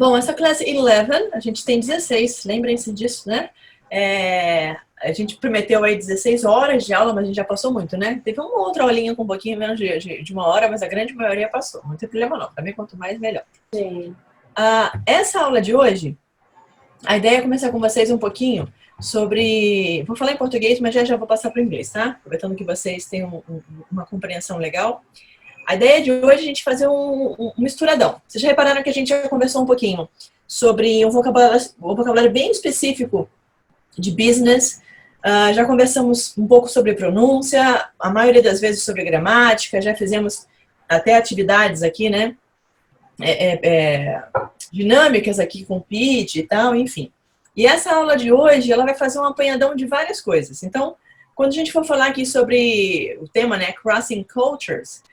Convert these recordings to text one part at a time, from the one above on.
Bom, essa classe 11, a gente tem 16, lembrem-se disso, né? A gente prometeu aí 16 horas de aula, mas a gente já passou muito, né? Teve uma outra aulinha com um pouquinho menos de uma hora, mas a grande maioria passou. Não tem problema não, também quanto mais, melhor. Sim. Essa aula de hoje, a ideia é começar com vocês um pouquinho sobre... Vou falar em português, mas já vou passar para o inglês, tá? Aproveitando que vocês têm uma compreensão legal. A ideia de hoje é a gente fazer um misturadão. Vocês já repararam que a gente já conversou um pouquinho sobre um vocabulário bem específico de business. Já conversamos um pouco sobre pronúncia, a maioria das vezes sobre gramática, já fizemos até atividades aqui, né? Dinâmicas aqui com pitch e tal, enfim. E essa aula de hoje, ela vai fazer um apanhadão de várias coisas. Então, quando a gente for falar aqui sobre o tema, né, Crossing Cultures,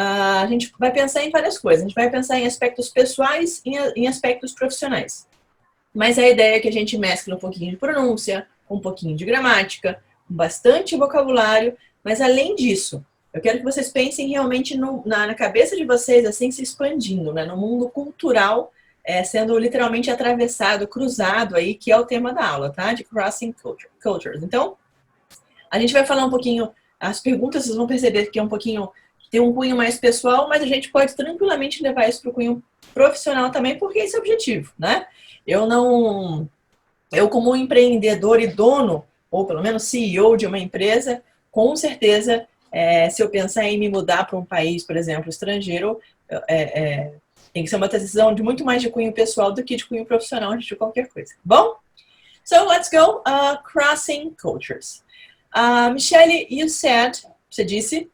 a gente vai pensar em várias coisas. A gente vai pensar em aspectos pessoais e em aspectos profissionais. Mas a ideia é que a gente mescle um pouquinho de pronúncia, um pouquinho de gramática, bastante vocabulário, mas além disso, eu quero que vocês pensem realmente na cabeça de vocês, assim, se expandindo, né? No mundo cultural, sendo literalmente atravessado, cruzado aí, que é o tema da aula, tá? De Crossing Cultures. Então, a gente vai falar um pouquinho, as perguntas vocês vão perceber que é um pouquinho, tem um cunho mais pessoal, mas a gente pode tranquilamente levar isso para o cunho profissional também, porque esse é o objetivo, né? Eu como empreendedor e dono, ou pelo menos CEO de uma empresa, com certeza, se eu pensar em me mudar para um país, por exemplo, estrangeiro, tem que ser uma decisão de muito mais de cunho pessoal do que de cunho profissional de qualquer coisa. Bom? So let's go. Crossing cultures. Michelle, você disse,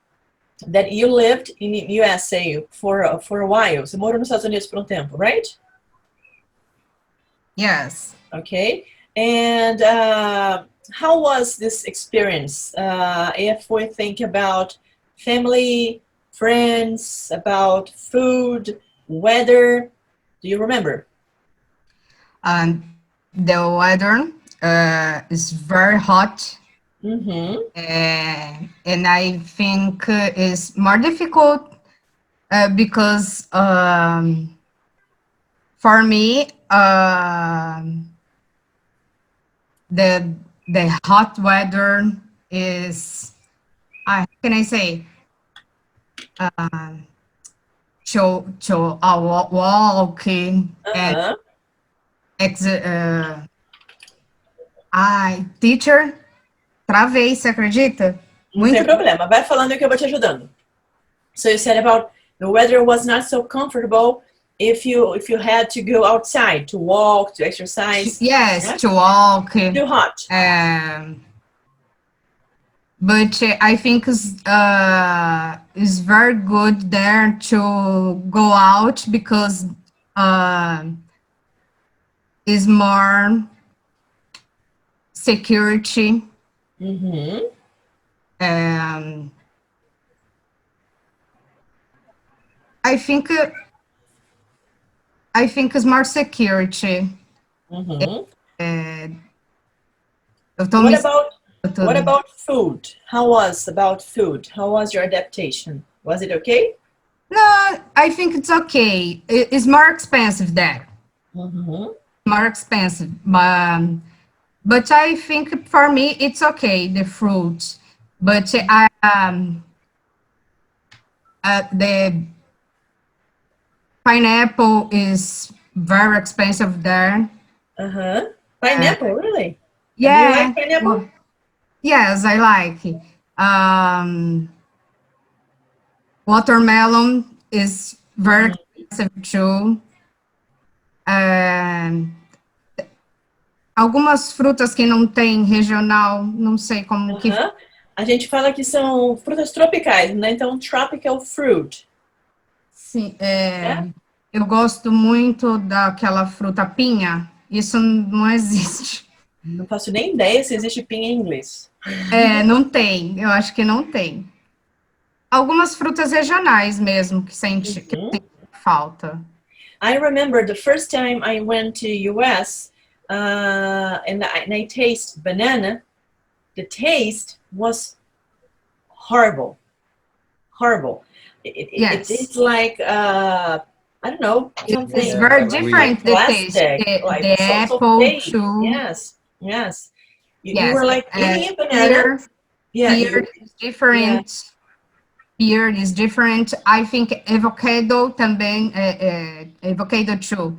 that you lived in USA for a while. Você morou nos Estados Unidos por um tempo, right? Yes. Okay. And how was this experience? If we think about family, friends, about food, weather, do you remember? The weather is very hot. Mm-hmm. And I think it's more difficult because for me, the hot weather is, how can I say, to walking and teacher, travei, você acredita? Não tem problema, vai falando que eu vou te ajudando. So you said about the weather was not so comfortable if you had to go outside to walk, to exercise. Yes, yeah? to walk. Too hot. But I think it's very good there to go out because is more security. Mm-hmm. I think it's more security. Mm-hmm. What about food? How was your adaptation? Was it okay? No, I think it's okay. It's more expensive there. Mm-hmm. More expensive. But I think for me, it's okay, the fruits. But the pineapple is very expensive there. Uh-huh. Pineapple, really? Yeah. Do you like pineapple? Well, yes, I like. Watermelon is very expensive too. Algumas frutas que não tem regional, não sei como que... A gente fala que são frutas tropicais, né? Então, tropical fruit. Sim, eu gosto muito daquela fruta pinha. Isso não existe. Não faço nem ideia se existe pinha em inglês. Não tem, eu acho que não tem. Algumas frutas regionais mesmo, que sente que tem falta. I remember the first time I went to US and I tasted banana. The taste was horrible. Horrible. Yes. It's like, I I don't know, something. It's very different, the taste. The apple too. Yes. You Yes, were like eating a banana. Pear is different. Pear is different. I think avocado também, avocado too.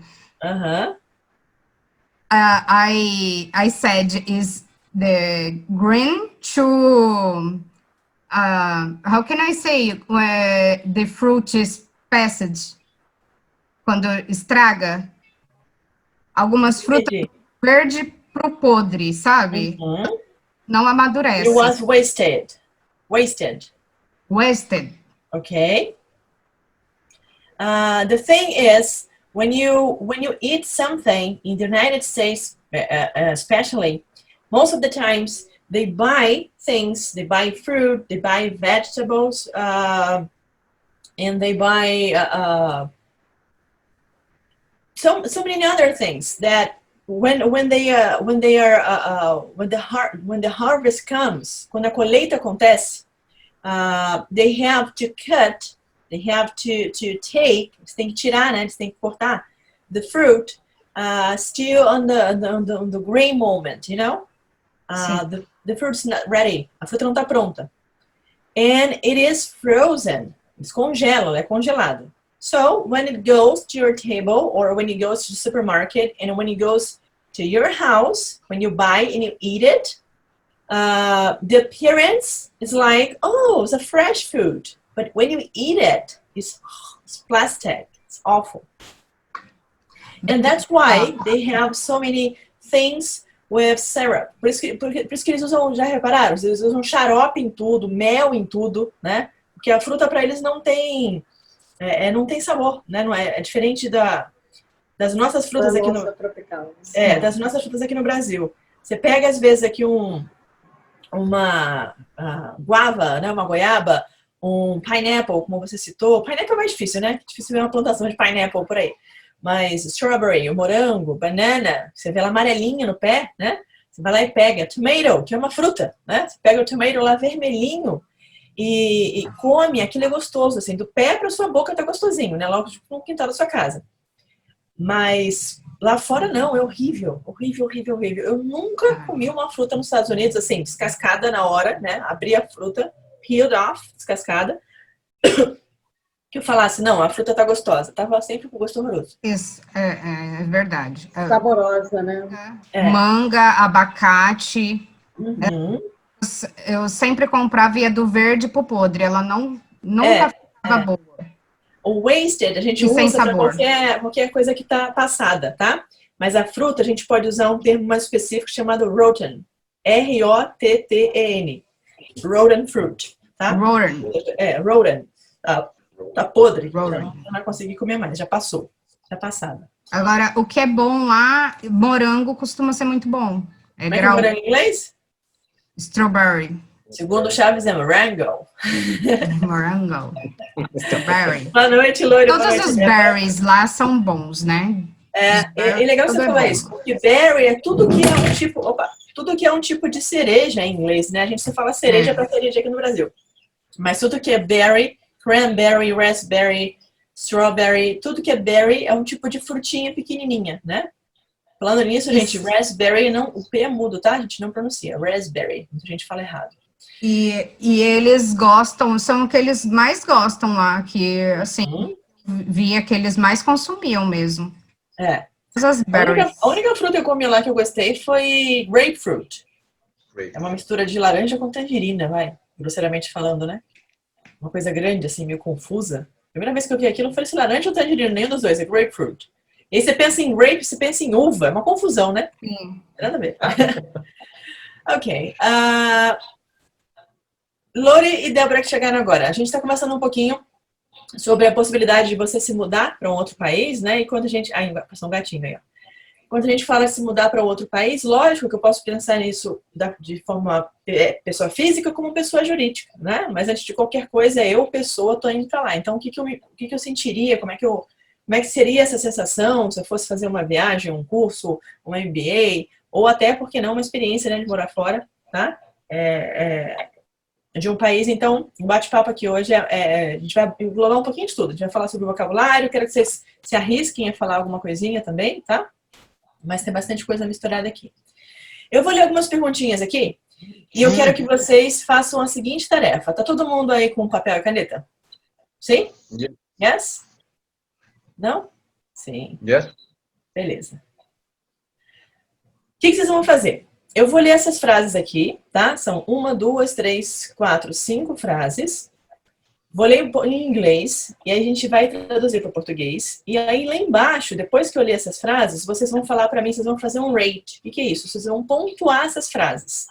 I said is the green to, how can I say, where the fruit is passed, quando estraga. Algumas frutas verde pro podre, sabe? Não amadurece. It was wasted. Wasted. Okay. The thing is, when you eat something in the United States, especially, most of the times they buy things, they buy fruit, they buy vegetables, and they buy so many other things that when the harvest comes, quando a colheita acontece, they have to cut, they have to take, eles têm que tirar, né? Eles têm que cortar the fruit still on the green moment, you know? The fruit's not ready, a fruta não está pronta. And it is frozen, eles congelam, é congelado. So when it goes to your table, or when it goes to the supermarket, and when it goes to your house, when you buy and you eat it, the appearance is like, oh, it's a fresh food. But when you eat it, it's plastic. It's awful. And that's why they have so many things with syrup. Por isso que eles usam, já repararam? Eles usam xarope em tudo, mel em tudo, né? Porque a fruta para eles não tem sabor, né? Não é diferente das nossas frutas aqui no tropical. Das nossas frutas aqui no Brasil. Você pega às vezes aqui uma guava, né? Uma goiaba, um pineapple, como você citou. Pineapple é mais difícil, né? É difícil ver uma plantação de pineapple por aí. Mas strawberry, o morango, banana, você vê ela amarelinha no pé, né? Você vai lá e pega tomato, que é uma fruta, né? Você pega o tomato lá vermelhinho e come, aquilo é gostoso, assim, do pé para sua boca tá gostosinho, né? Logo no quintal da sua casa. Mas lá fora não, é horrível, horrível. Eu nunca comi uma fruta nos Estados Unidos, assim, descascada na hora, né? Abri a fruta, peeled off, descascada. Que eu falasse, não, a fruta tá gostosa. Tava sempre com gosto horroroso. Isso, é verdade. Saborosa, né? Manga, abacate. Eu sempre comprava ia do verde pro podre. Ela nunca ficava boa. O wasted a gente usa para qualquer coisa que tá passada, tá? Mas a fruta a gente pode usar um termo mais específico chamado rotten. R-O-T-T-E-N. Rotten fruit, tá? Rotten. Tá podre. Não vai conseguir comer mais, já passou. Já passada. Agora, o que é bom lá, morango costuma ser muito bom. Como é que é morango em inglês? Strawberry. Segundo Chaves é morango. Morango. Strawberry. Boa noite, Loure. Todos os berries lá são bons, né? É legal você falar isso, porque berry é tudo que é um tipo de cereja em inglês, né? A gente só fala cereja para cereja aqui no Brasil. Mas tudo que é berry, cranberry, raspberry, strawberry, tudo que é berry é um tipo de frutinha pequenininha, né? Falando nisso, gente, raspberry, não, o P é mudo, tá? A gente não pronuncia, raspberry, muita gente fala errado. E eles gostam, são o que eles mais gostam lá, que, assim, via que eles mais consumiam mesmo. A única fruta que eu comi lá que eu gostei foi grapefruit. É uma mistura de laranja com tangerina, grosseiramente falando, né? Uma coisa grande, assim, meio confusa. Primeira vez que eu vi aquilo, eu falei, se laranja ou tangerina, nenhum dos dois, é grapefruit. E aí você pensa em grape, você pensa em uva, é uma confusão, né? Sim. Nada a ver. Ok. Loure e Débora que chegaram agora. A gente está conversando um pouquinho sobre a possibilidade de você se mudar para um outro país, né? E quando a gente... passou um gatinho aí, ó. Quando a gente fala de se mudar para outro país, lógico que eu posso pensar nisso de forma pessoa física como pessoa jurídica, né? Mas antes de qualquer coisa, eu, pessoa, estou indo para lá. Então, o que eu sentiria? Como é que seria essa sensação se eu fosse fazer uma viagem, um curso, um MBA, ou até, por que não, uma experiência, né, de morar fora, tá? de um país. Então, o bate-papo aqui hoje a gente vai englobar um pouquinho de tudo. A gente vai falar sobre o vocabulário, quero que vocês se arrisquem a falar alguma coisinha também, tá? Mas tem bastante coisa misturada aqui. Eu vou ler algumas perguntinhas aqui e eu quero que vocês façam a seguinte tarefa. Tá todo mundo aí com papel e caneta? Sim? Yes? Não? Sim. Yes. Beleza. O que vocês vão fazer? Eu vou ler essas frases aqui, tá? São 1, 2, 3, 4, 5 frases. Vou ler em inglês e aí a gente vai traduzir para o português. E aí lá embaixo, depois que eu ler essas frases, vocês vão falar para mim, vocês vão fazer um rate. O que é isso? Vocês vão pontuar essas frases.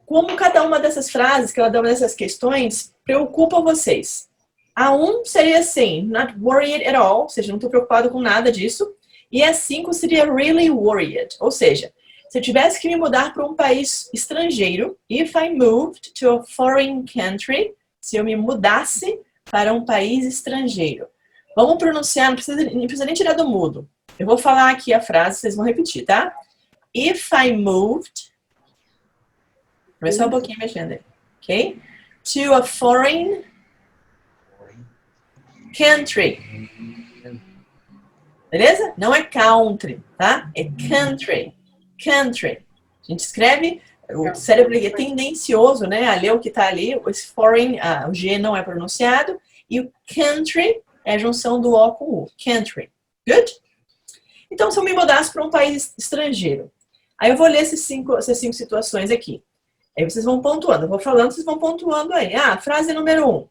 Como cada uma dessas frases, cada uma dessas questões, preocupa vocês? A 1 seria assim, not worried at all, ou seja, não estou preocupado com nada disso. E a 5 seria really worried, ou seja, se eu tivesse que me mudar para um país estrangeiro, if I moved to a foreign country, se eu me mudasse para um país estrangeiro. Vamos pronunciar, não precisa nem tirar do mudo. Eu vou falar aqui a frase, vocês vão repetir, tá? If I moved, vai só um pouquinho mexendo aí, ok? To a foreign country. Beleza? Não é country, tá? É country. Country. A gente escreve, o cérebro é tendencioso, né? A ler o que tá ali. Esse foreign, o G não é pronunciado. E o country é a junção do O com o. Country. Good? Então, se eu me mudasse para um país estrangeiro, aí eu vou ler essas cinco situações aqui. Aí vocês vão pontuando. Eu vou falando, vocês vão pontuando aí. Frase número 1.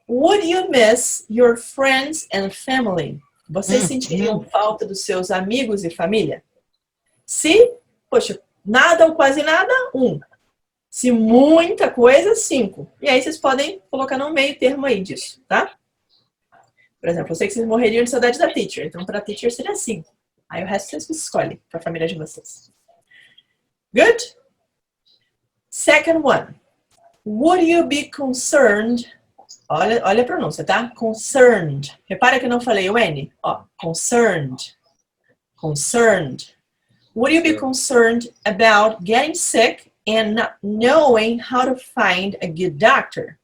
Would you miss your friends and family? Vocês sentiriam falta dos seus amigos e família? Se, poxa, nada ou quase nada, 1. Se muita coisa, 5. E aí vocês podem colocar no meio termo aí disso, tá? Por exemplo, eu sei que vocês morreriam de saudade da teacher. Então, para a teacher seria 5. Aí o resto vocês escolhem para a família de vocês. Good? Second one. Would you be concerned... Olha a pronúncia, tá? Concerned. Repara que eu não falei o N. Concerned. Concerned. Would you be concerned about getting sick and not knowing how to find a good doctor?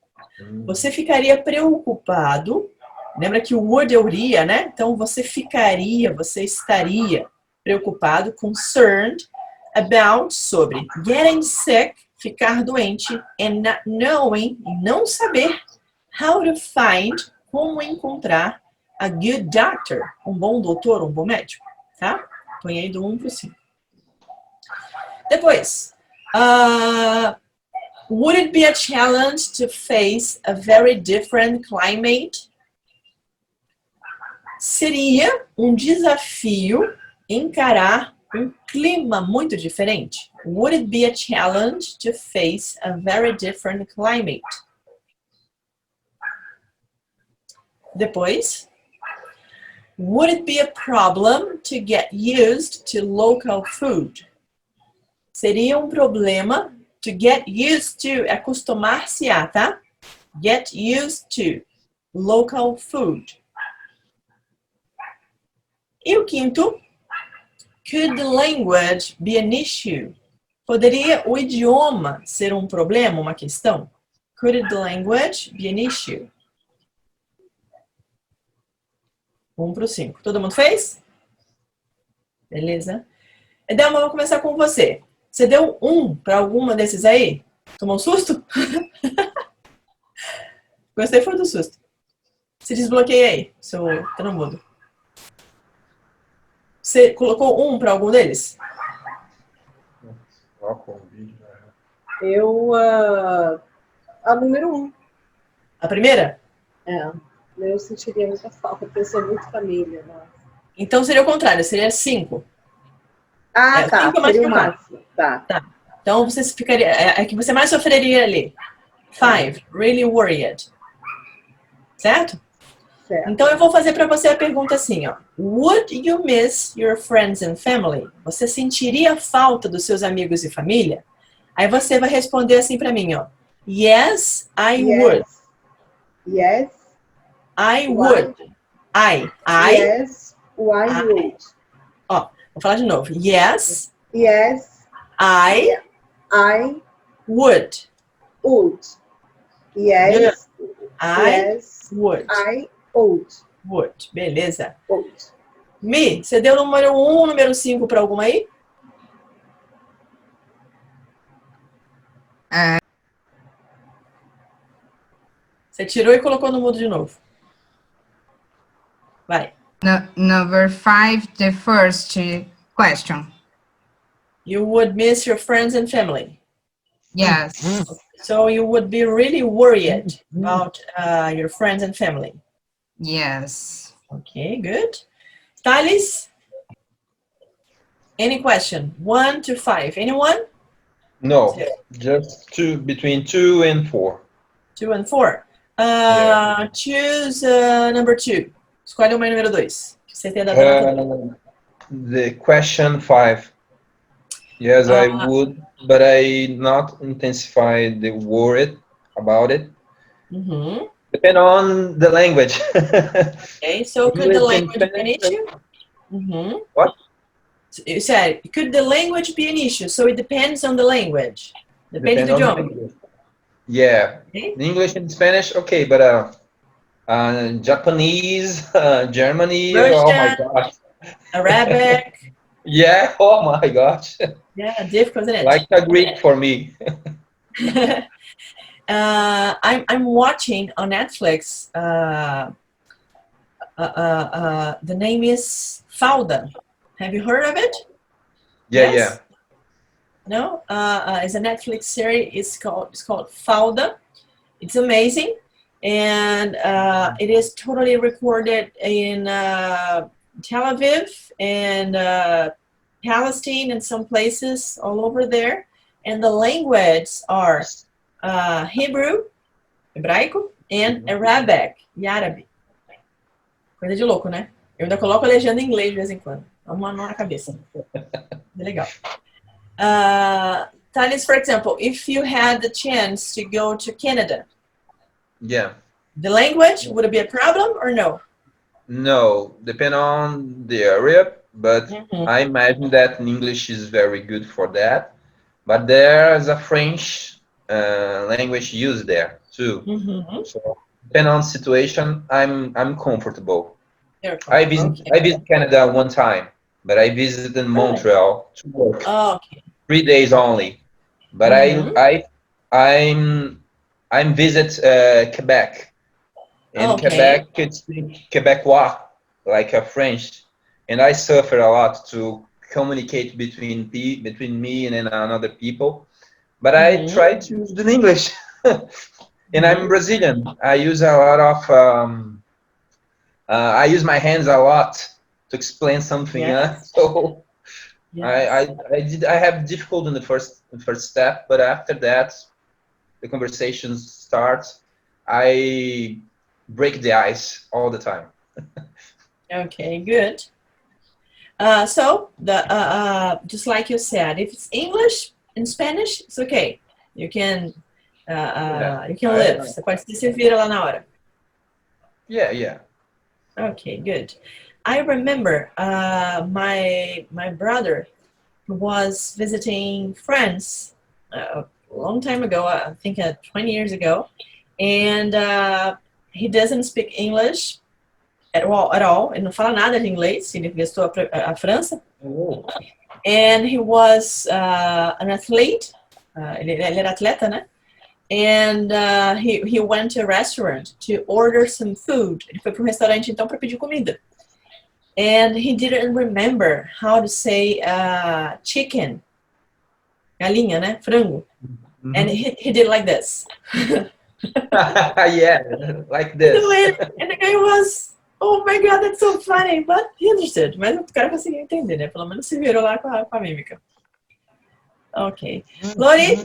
Você ficaria preocupado. Lembra que o would eu iria, né? Então você estaria preocupado, concerned about, sobre getting sick, ficar doente, and not knowing, e não saber how to find, como encontrar a good doctor, um bom doutor, um bom médico, tá? Põe aí do 1 para o 5. Depois, would it be a challenge to face a very different climate? Seria um desafio encarar um clima muito diferente? Would it be a challenge to face a very different climate? Depois, would it be a problem to get used to local food? Seria um problema to get used to, acostumar-se a, tá? Get used to local food. E o quinto, could the language be an issue? Poderia o idioma ser um problema, uma questão? Could the language be an issue? 1 para o 5. Todo mundo fez? Beleza. Edelma, vamos começar com você. Você deu 1 para alguma desses aí? Tomou um susto? Gostei, foi do susto. Se desbloqueia aí, tá no mudo. Você colocou 1 para algum deles? Eu, a número 1. A primeira? Eu sentiria muita falta, porque eu sou muito família. Nossa. Então seria o contrário, seria 5. Tá. 5 é mais seria que o máximo. Tá. Então você ficaria. É que você mais sofreria ali. 5. Really worried. Certo? Certo. Então eu vou fazer para você a pergunta assim, ó. Would you miss your friends and family? Você sentiria falta dos seus amigos e família? Aí você vai responder assim para mim, ó. Yes, I would. Yes. I would. Yes, I would. Ó, vou falar de novo. Yes. Yes. I I would. would. Yes. Yes. Would. I would. Would. Beleza. Would. Mi, você deu número 1, número 5 para alguma aí? Você tirou e colocou no mudo de novo. Vai. Number 5, the first question. You would miss your friends and family. Yes. So you would be really worried about your friends and family. Yes. Okay, good. Thales? Any question? 1 to 5. Anyone? No, just between 2 and 4. 2 and 4. Choose number 2. Escolhe uma número 2. Você tem The question 5. Yes, I would, but I not intensify the worry about it. Depend on the language. Okay, so could the language be an issue? What? You said, could the language be an issue? So it depends on the language. Depende do idioma. Yeah. Okay. English and Spanish, okay, but Japanese, Germany, Russian, oh my gosh. Arabic. Yeah, oh my gosh. Yeah, difficult, isn't it? Like a Greek for me. I'm watching on Netflix. The name is Fauda. Have you heard of it? Yeah, Yes? yeah. No, it's a Netflix series. It's called Fauda. It's amazing, and it is totally recorded in Tel Aviv and Palestine and some places all over there. And the language are Hebrew, hebraico, and Arabic, e árabe. Coisa de louco, né? Eu ainda coloco a legenda em inglês de vez em quando. Dá uma nó na cabeça. É legal. Thales, for example, if you had the chance to go to Canada, Yeah. the language, would it be a problem or no? No, depend on the area, but I imagine that English is very good for that. But there's a French language used there too. So depend on situation, I'm comfortable. I visit Canada one time, but I visited Montreal to work. Oh, okay. 3 days only. But I'm visit Quebec. In Quebec, it's Quebecois, like a French, and I suffer a lot to communicate between me and another people. But I try to use the English, and I'm Brazilian. I use a lot of I use my hands a lot to explain something. Yes. So Yes. I have difficulty in the first step, but after that, the conversation starts. I break the ice all the time. Okay, good. So just like you said, if it's English and Spanish, it's okay. You can live. Você pode se vira lá na hora. Yeah, yeah. Okay, good. I remember my brother who was visiting France a long time ago, I think 20 years ago, and he doesn't speak English at all. Ele não fala nada de inglês. Ele visitou a França. And he was an athlete. Ele era atleta, né? And he went to a restaurant to order some food. Ele foi para um restaurante então para pedir comida. And he didn't remember how to say chicken. Galinha, né? Frango. And he did like this. Yeah, like this. And the guy was, oh my God, that's so funny. But he understood. Mas o cara conseguiu entender, né? Pelo menos se virou lá com a mímica. Ok. Lori,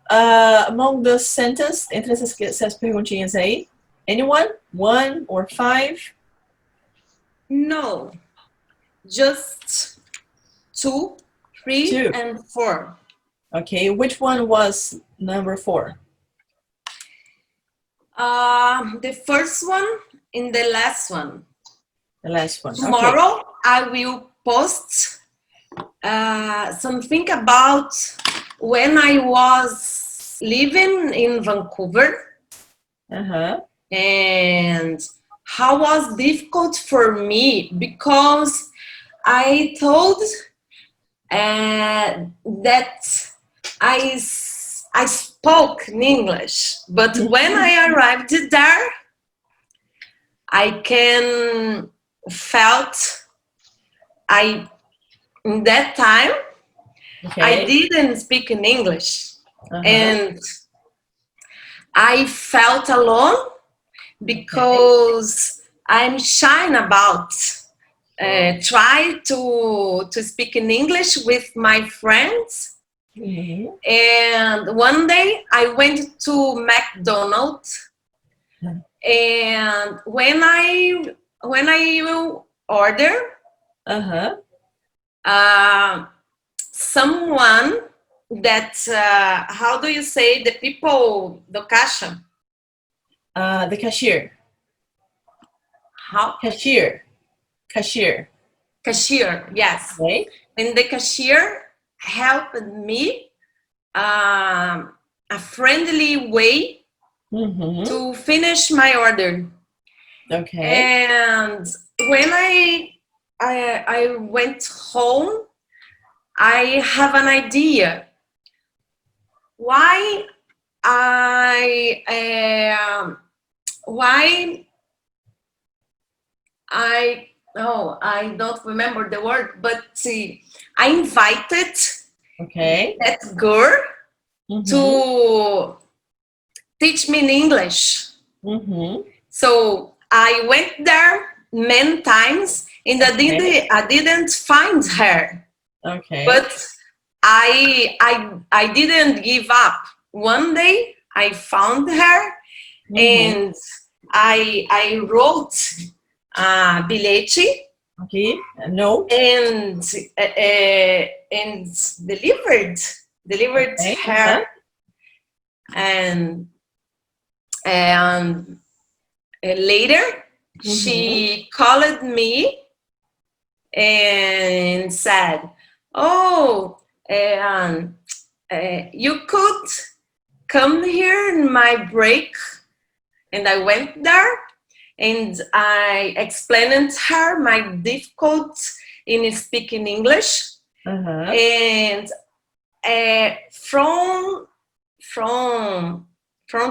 among the sentence, entre essas perguntinhas aí, anyone? 1 or 5? No. Just 2, 3, 2. and 4. Okay, which one was number 4? The first one and the last one. The last one. Tomorrow I will post something about when I was living in Vancouver. And how was difficult for me because I thought that I spoke in English, but when I arrived there, I felt in that time I didn't speak in English, and I felt alone because I'm shy about try to speak in English with my friends. And one day I went to McDonald's, and when I will order, someone that how do you say the people, the cashier? The cashier. How? Cashier, yes. Right. And the cashier helped me a friendly way to finish my order. And when I went home, I have an idea why I don't remember the word, but see, I invited that girl to teach me in English. So I went there many times, and I didn't find her. But I didn't give up. One day I found her, and I wrote bilhete, a note, and delivered her, and later she called me and said, "Oh, you could come here in my break." And I went there, and I explained to her my difficulty in speaking English. And from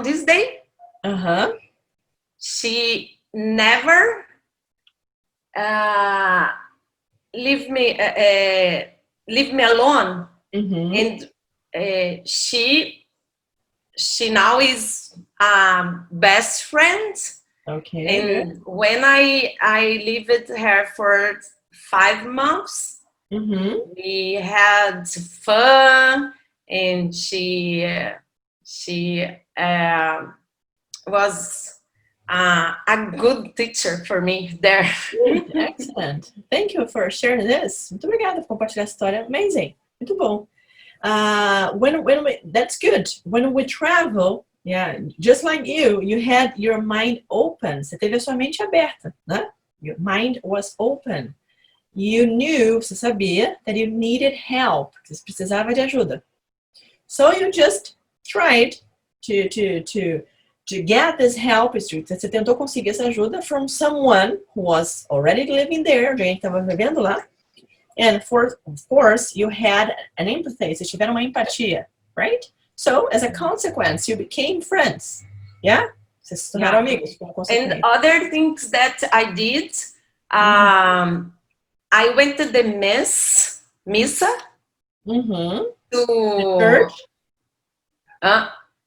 this day, she never leave me alone. And she now is best friend. And when I lived her for 5 months, we had fun, and she was a good teacher for me there. Excellent. Thank you for sharing this. Muito obrigada por compartilhar essa história. Amazing. Muito bom. That's good. When we travel, just like you had your mind open. Você teve a sua mente aberta, né? Your mind was open. You knew, você sabia, that you needed help. Você precisava de ajuda. So you just tried to get this help. Você tentou conseguir essa ajuda from someone who was already living there, alguém que estava vivendo lá. And of course, you had an empathy. Vocês tiveram uma empatia, right? So, as a consequence, you became friends. Yeah? Vocês se tornaram amigos. And other things that I did, I went to the missa. To the church?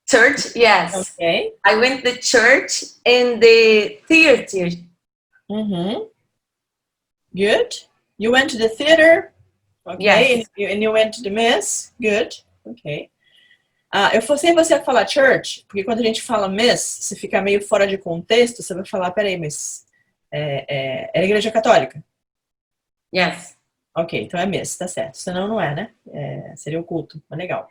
Church, yes. Okay. I went to church and the theater. Good. You went to the theater. Okay. Yes. And you went to the mass. Good. Okay. Eu forcei você a falar church, porque quando a gente fala miss, se fica meio fora de contexto, você vai falar, peraí, mas é a igreja católica? Yes. Ok, então é miss, tá certo. Senão não é, né? Seria o culto, mas legal.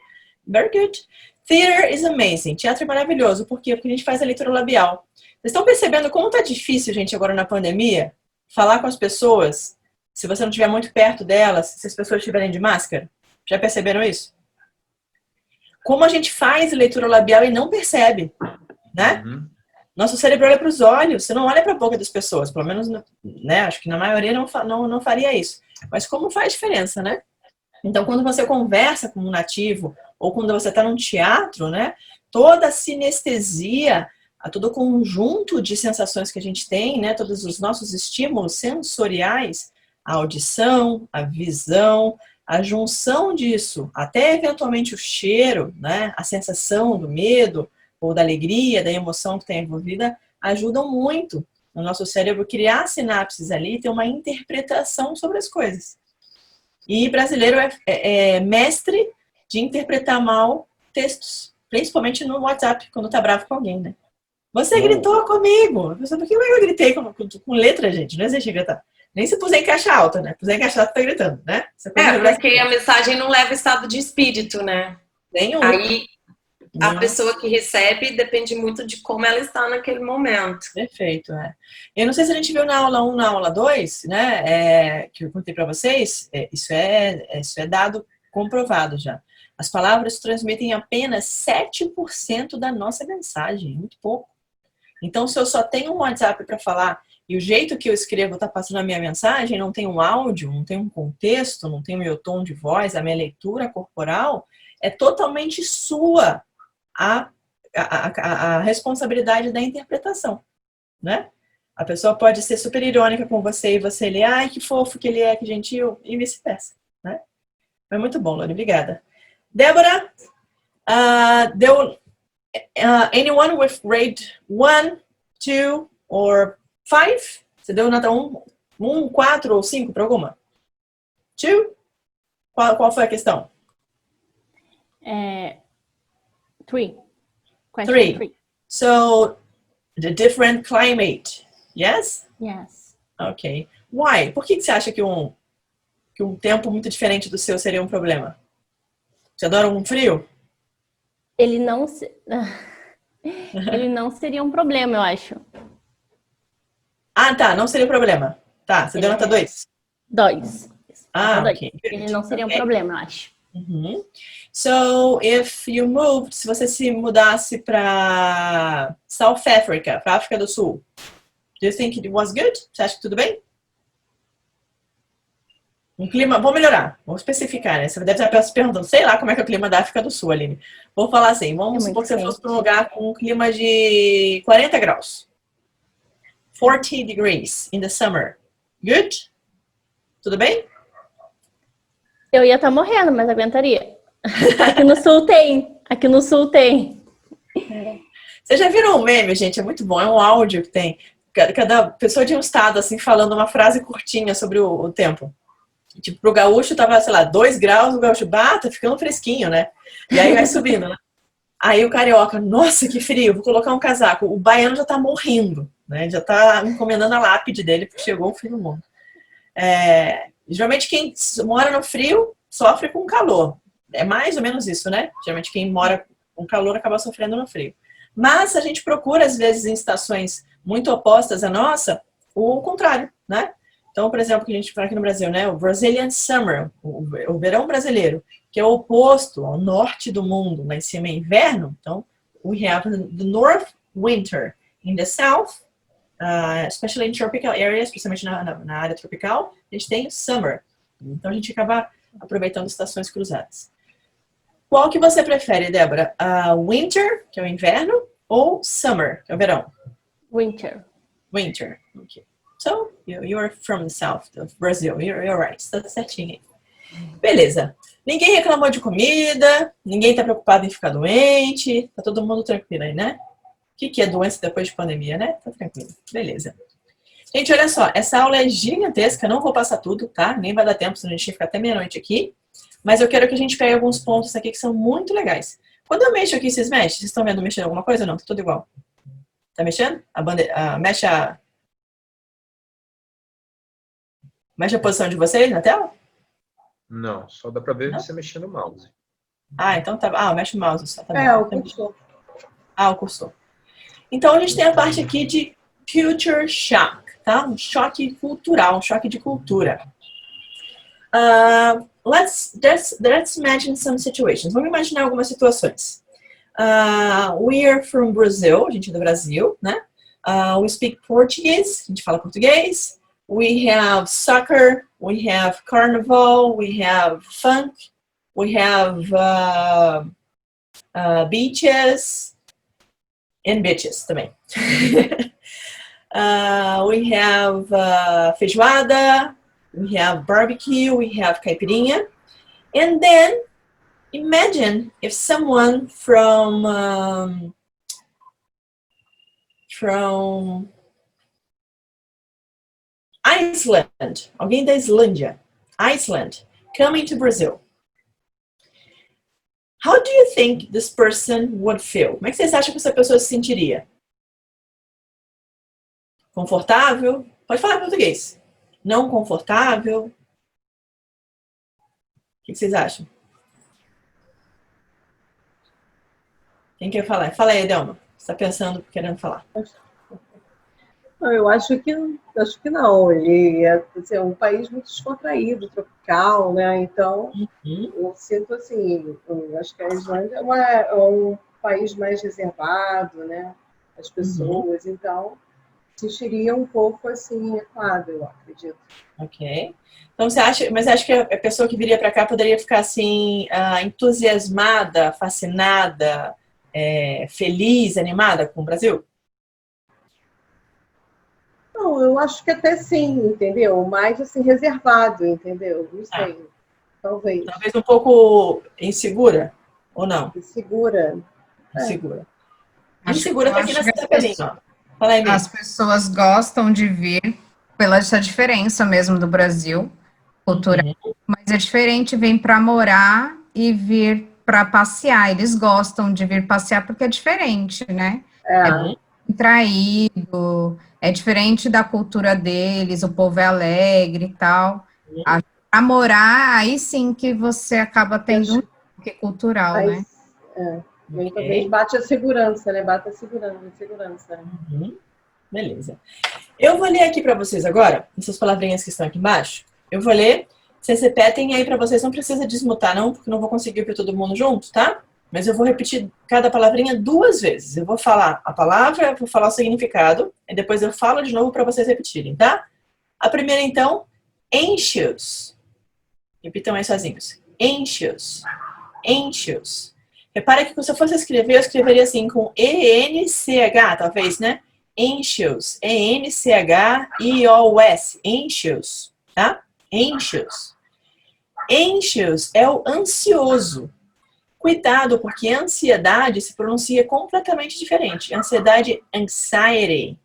Very good. Theater is amazing. Teatro é maravilhoso. Por quê? Porque a gente faz a leitura labial. Vocês estão percebendo como tá difícil, gente, agora na pandemia, falar com as pessoas, se você não estiver muito perto delas, se as pessoas estiverem de máscara? Já perceberam isso? como a gente faz leitura labial e não percebe, né? Nosso cérebro olha para os olhos, você não olha para a boca das pessoas, pelo menos, né? Acho que na maioria não faria isso. Mas como faz diferença, né? Então, quando você conversa com um nativo, ou quando você está num teatro, né? Toda a sinestesia, todo o conjunto de sensações que a gente tem, né? Todos os nossos estímulos sensoriais, a audição, a visão, a junção disso, até eventualmente o cheiro, né? A sensação do medo, ou da alegria, da emoção que está envolvida, ajudam muito no nosso cérebro criar sinapses ali e ter uma interpretação sobre as coisas. E brasileiro é mestre de interpretar mal textos, principalmente no WhatsApp, quando tá bravo com alguém, né? Você gritou comigo. Por que eu gritei com letra, gente? Não existe gritar. Nem se puser em caixa alta, né? Puser em caixa alta, tá gritando, né? Porque a mensagem não leva estado de espírito, né? Nenhum. Aí a pessoa que recebe depende muito de como ela está naquele momento. Perfeito, Eu não sei se a gente viu na aula 1, na aula 2, né? Que eu contei para vocês, isso é dado comprovado já. As palavras transmitem apenas 7% da nossa mensagem, muito pouco. Então, se eu só tenho um WhatsApp para falar e o jeito que eu escrevo está passando a minha mensagem, não tem um áudio, não tem um contexto, não tem o meu tom de voz, a minha leitura corporal, é totalmente sua a responsabilidade da interpretação, né? A pessoa pode ser super irônica com você e você ler, ai, que fofo que ele é, que gentil, e vice-versa, né? Foi muito bom, Lori, obrigada. Débora, anyone with grade 1, 2 or 5? Você deu nota 1, 4 ou 5 para alguma? 2? Qual foi a questão? 3. Question 3. So, the different climate. Yes? Yes. Ok. Why? Por que você acha que um tempo muito diferente do seu seria um problema? Você adora um frio? Ele não seria um problema, eu acho. Ah, tá. Não seria um problema. Tá. Você deu nota 2? 2. Ok. Ele não seria um problema, eu acho. So, if you moved, se você se mudasse para South Africa, para África do Sul, do you think it was good? Você acha que tudo bem? Um clima, vou melhorar, vou especificar, né? Você deve estar se perguntando, sei lá como é que é o clima da África do Sul, Aline. Vou falar assim, vamos supor que você fosse para um lugar com um clima de 40 graus. 40 degrees in the summer. Good? Tudo bem? Eu ia estar morrendo, mas aguentaria. Aqui no sul tem. Aqui no sul tem. Vocês já viram um meme, gente? É muito bom. É um áudio que tem. Cada pessoa de um estado, assim, falando uma frase curtinha sobre o tempo. Tipo, pro gaúcho tava, sei lá, 2 graus, o gaúcho, tá ficando fresquinho, né? E aí vai subindo, né? Aí o carioca, nossa, que frio, vou colocar um casaco. O baiano já tá morrendo, né? Já tá encomendando a lápide dele, porque chegou o fim do mundo. Geralmente quem mora no frio sofre com calor. É mais ou menos isso, né? Geralmente quem mora com calor acaba sofrendo no frio. Mas a gente procura, às vezes, em estações muito opostas à nossa, o contrário, né? Então, por exemplo, que a gente fala aqui no Brasil, né? O Brazilian Summer, o verão brasileiro, que é o oposto ao norte do mundo. Lá em cima é inverno. Então, we have the North Winter. In the South, especially in tropical areas, especialmente na área tropical, a gente tem Summer. Então, a gente acaba aproveitando estações cruzadas. Qual que você prefere, Débora? Winter, que é o inverno, ou Summer, que é o verão? Winter. Winter, ok. So, you're from the south of Brazil. You're right. Está certinho aí. Beleza. Ninguém reclamou de comida, ninguém está preocupado em ficar doente, tá todo mundo tranquilo aí, né? O que é doença depois de pandemia, né? Tá tranquilo. Beleza. Gente, olha só, essa aula é gigantesca, não vou passar tudo, tá? Nem vai dar tempo, senão a gente fica até meia-noite aqui. Mas eu quero que a gente pegue alguns pontos aqui que são muito legais. Quando eu mexo aqui, vocês mexem? Vocês estão vendo mexer alguma coisa ou não? Tá tudo igual. Tá mexendo? Mexe a posição de vocês na tela? Não, só dá pra ver você mexendo o mouse. Então tá. Mexe o mouse só. Tá o cursor. O cursor. Então a gente tem a parte aqui de culture shock, tá? Um choque cultural, um choque de cultura. let's imagine some situations. Vamos imaginar algumas situações. We are from Brazil, a gente é do Brasil, né? We speak Portuguese, a gente fala português. We have soccer, we have carnival, we have funk, we have beaches and bitches também. We have feijoada, we have barbecue, we have caipirinha. And then imagine if someone from Iceland, alguém da Islândia, Iceland, coming to Brazil. How do you think this person would feel? Como é que vocês acham que essa pessoa se sentiria? Confortável? Pode falar em português. Não confortável? O que vocês acham? Quem quer falar? Fala aí, Delma. Você está pensando, querendo falar? Não, eu acho que não. Ele é um país muito descontraído, tropical, né? Então, eu sinto assim, eu acho que a Islândia é um país mais reservado, né? As pessoas, então, sentiria um pouco assim, recuado, eu acredito. Ok. Então, você acha que a pessoa que viria para cá poderia ficar assim, entusiasmada, fascinada, feliz, animada com o Brasil? Não, eu acho que até sim, entendeu? Mais assim, reservado, entendeu? Não sei. Talvez. Talvez um pouco insegura, ou não? Insegura. Insegura. Acho Insegura tá aqui nessa tabelinha, ó. Fala aí, as pessoas gostam de vir pela essa diferença mesmo do Brasil, cultural, mas é diferente vir para morar e vir para passear. Eles gostam de vir passear porque é diferente, né? É traído, é diferente da cultura deles, o povo é alegre e tal. Para morar, aí sim que você acaba tendo um choque cultural, né? Talvez bate a segurança, né? Bate a segurança. Beleza. Eu vou ler aqui para vocês agora, essas palavrinhas que estão aqui embaixo. Eu vou ler, vocês repetem aí para vocês, não precisa desmutar não, porque não vou conseguir para todo mundo junto, tá? Mas eu vou repetir cada palavrinha 2 vezes. Eu vou falar a palavra, eu vou falar o significado, e depois eu falo de novo para vocês repetirem, tá? A primeira, então, anxious. Repitam aí sozinhos. Anxious. Anxious. Repara que se eu fosse escrever, eu escreveria assim com E-N-C-H, talvez, né? Anxious. E-N-C-H-I-O-S. Anxious. Tá? Anxious. Anxious é o ansioso. Cuidado, porque ansiedade se pronuncia completamente diferente. Ansiedade, anxiety.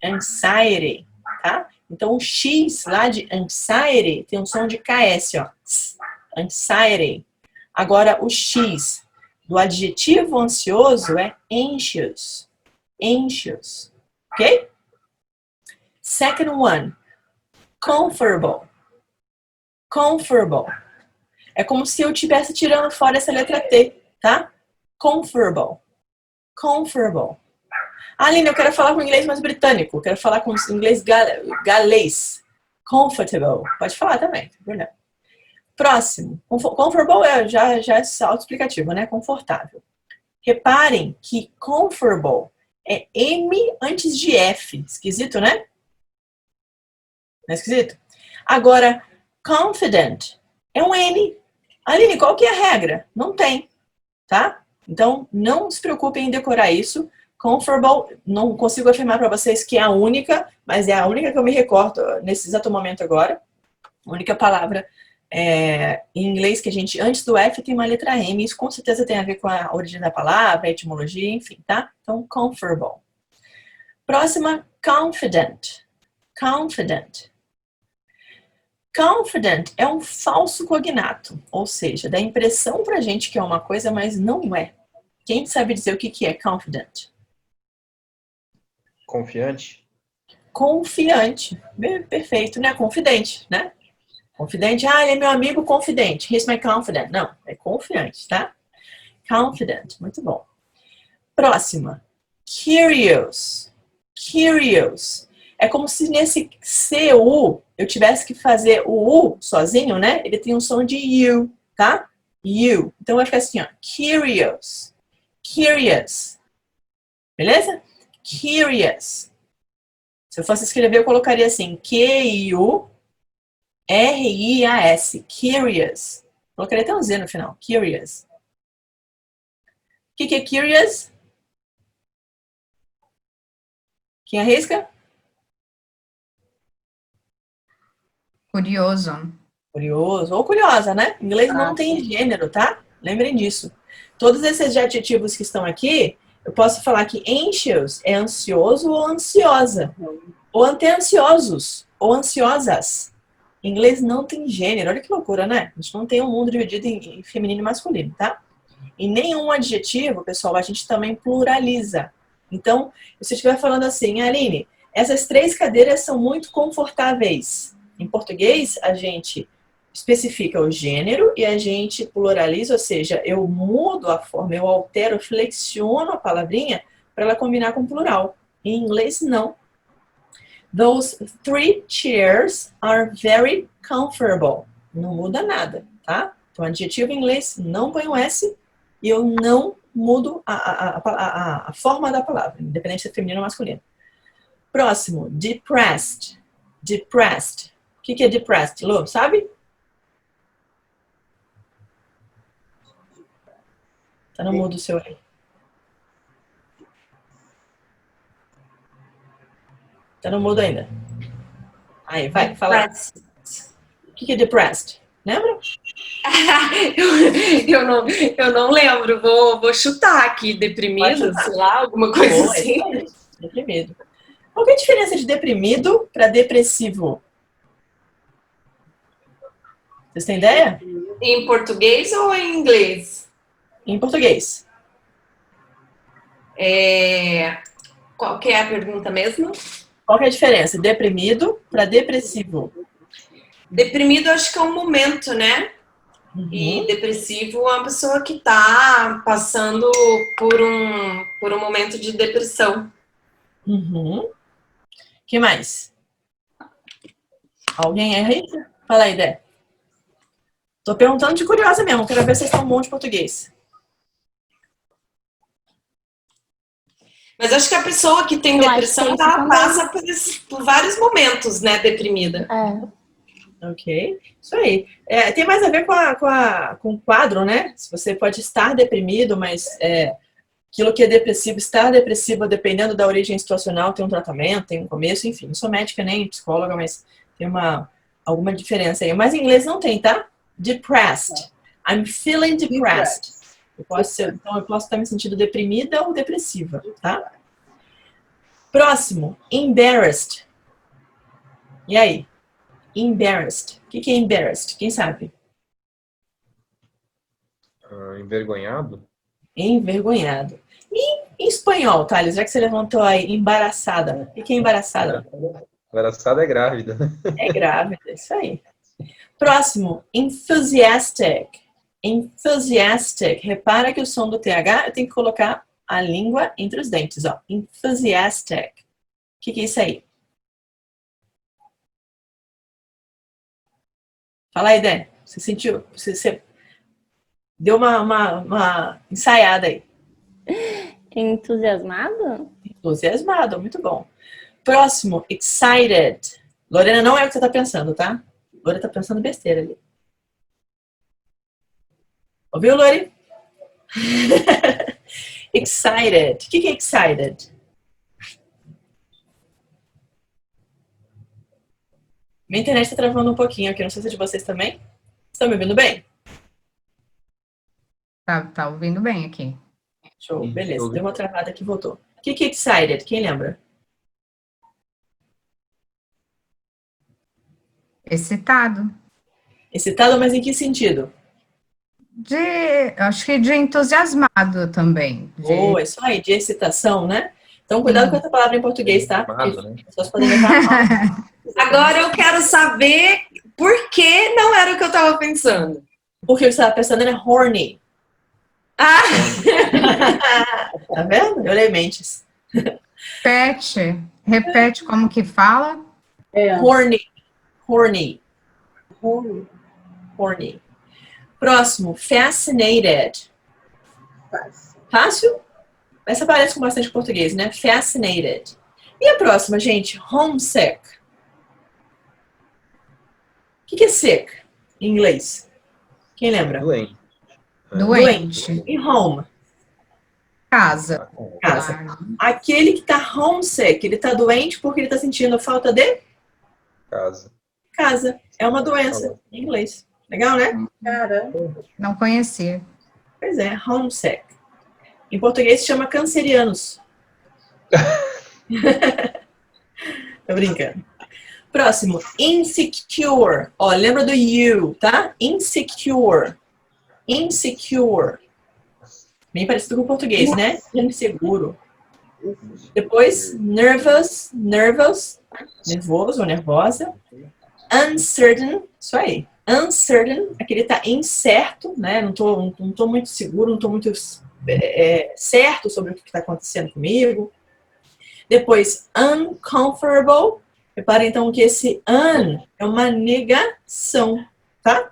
Anxiety, tá? Então, o X lá de anxiety tem um som de KS, ó. Anxiety. Agora, o X do adjetivo ansioso é anxious. Anxious. Ok? Second one. Comfortable. Comfortable. É como se eu estivesse tirando fora essa letra T, tá? Comfortable. Comfortable. Aline, eu quero falar com inglês mais britânico. Eu quero falar com inglês galês. Comfortable. Pode falar também, não tem problema. Próximo. Comfortable já é autoexplicativo, né? Confortável. Reparem que comfortable é M antes de F. Esquisito, né? Não é esquisito? Agora, confident é um N. Aline, qual que é a regra? Não tem, tá? Então, não se preocupem em decorar isso. Comfortable, não consigo afirmar para vocês que é a única, mas é a única que eu me recordo nesse exato momento agora. A única palavra em inglês que a gente, antes do F, tem uma letra M. Isso com certeza tem a ver com a origem da palavra, a etimologia, enfim, tá? Então, comfortable. Próxima, confident. Confident. Confident é um falso cognato, ou seja, dá a impressão pra gente que é uma coisa, mas não é. Quem sabe dizer o que é confident? Confiante. Confiante. Perfeito, né? Confidente, né? Confidente, ele é meu amigo confidente. He's my confidant. Não, é confiante, tá? Confident, muito bom. Próxima. Curious. Curious. É como se nesse CU eu tivesse que fazer o U sozinho, né? Ele tem um som de U, tá? U. Então vai ficar assim, ó. Curious. Curious. Beleza? Curious. Se eu fosse escrever, eu colocaria assim. Q-U-R-I-A-S. Curious. Colocaria até um Z no final. Curious. O que é curious? Quem arrisca? Curioso. Curioso ou curiosa, né? Em inglês não tem gênero, tá? Lembrem disso. Todos esses adjetivos que estão aqui, eu posso falar que anxious é ansioso ou ansiosa. Ou até ansiosos ou ansiosas. Em inglês não tem gênero. Olha que loucura, né? A gente não tem um mundo dividido em feminino e masculino, tá? Em nenhum adjetivo, pessoal, a gente também pluraliza. Então, se eu estiver falando assim, Aline, essas 3 cadeiras são muito confortáveis. Em português, a gente especifica o gênero e a gente pluraliza, ou seja, eu mudo a forma, eu altero, flexiono a palavrinha para ela combinar com plural. Em inglês, não. Those 3 chairs are very comfortable. Não muda nada, tá? Então, adjetivo em inglês, não põe o S e eu não mudo a forma da palavra, independente se é feminino ou masculino. Próximo, depressed. Depressed. O que é depressed, Lu? Sabe? Tá no mudo o seu aí. Tá no mudo ainda. Aí, vai, fala. O que é depressed? Lembra? eu não lembro. Vou chutar aqui. Deprimido, sei lá, alguma coisa assim. Deprimido. Qual que é a diferença de deprimido para depressivo? Vocês têm ideia? Em português ou em inglês? Em português. Qual que é a pergunta mesmo? Qual que é a diferença? Deprimido para depressivo. Deprimido acho que é um momento, né? Uhum. E depressivo é uma pessoa que tá passando por um momento de depressão. Uhum. Que mais? Alguém erra? Fala aí, Dé. Tô perguntando de curiosa mesmo. Quero ver se vocês estão bons de português. Mas acho que a pessoa que tem depressão, ela passa por vários momentos, né, deprimida. Ok, isso aí. Tem mais a ver com o quadro, né? Se você pode estar deprimido, mas aquilo que é depressivo, estar depressivo, dependendo da origem situacional, tem um tratamento, tem um começo, enfim. Não sou médica nem psicóloga, mas tem alguma diferença aí. Mas em inglês não tem, tá? Depressed. I'm feeling depressed. Então eu posso estar me sentindo deprimida ou depressiva, tá? Próximo, embarrassed. E aí? Embarrassed. O que é embarrassed? Quem sabe? Envergonhado? Envergonhado. E em espanhol, Thales, já que você levantou aí, embaraçada. O que é embaraçada? Embaraçada é grávida. É grávida, isso aí. Próximo, enthusiastic. Enthusiastic. Repara que o som do TH eu tenho que colocar a língua entre os dentes, ó. Enthusiastic. O que é isso aí? Fala aí, Dé. Você sentiu? Você deu uma ensaiada aí. Entusiasmado? Entusiasmado, muito bom. Próximo, excited. Lorena, não é o que você está pensando, tá? Lorena está pensando besteira ali. Ouviu, Lori? Excited. O que é excited? Minha internet está travando um pouquinho aqui, não sei se é de vocês também. Estão me ouvindo bem? Tá ouvindo bem aqui. Show, beleza. Deu uma travada aqui e voltou. O que é excited? Quem lembra? Excitado. Excitado, mas em que sentido? Acho que de entusiasmado também. Boa, isso aí, de excitação, né? Então, cuidado com essa palavra em português, tá? Porque as pessoas podem levar mal. Agora eu quero saber por que não era o que eu tava pensando. Porque o que você estava pensando era horny. Ah! Tá vendo? Eu leio mentes. Repete como que fala. Horny. Horny. Horny. Horny. Próximo, fascinated. Fácil? Essa parece com bastante português, né? Fascinated. E a próxima, gente? Homesick. O que é sick em inglês? Quem lembra? Doente. Doente. E home? Casa. Casa. Claro. Aquele que tá homesick, ele tá doente porque ele tá sentindo falta de Casa. casa. É uma doença em inglês. Legal, né? Caramba. Não conhecia. Pois é, homesick. Em português se chama cancerianos. Tô brincando. Próximo, insecure. Ó, lembra do you, tá? Insecure. Insecure. Bem parecido com o português, né? Inseguro. Depois, nervous. Nervoso ou nervosa. Uncertain. Isso aí. Uncertain. Aquele tá incerto, né? Não tô muito seguro, não tô muito certo sobre o que está acontecendo comigo. Depois, uncomfortable. Repare então que esse un é uma negação, tá?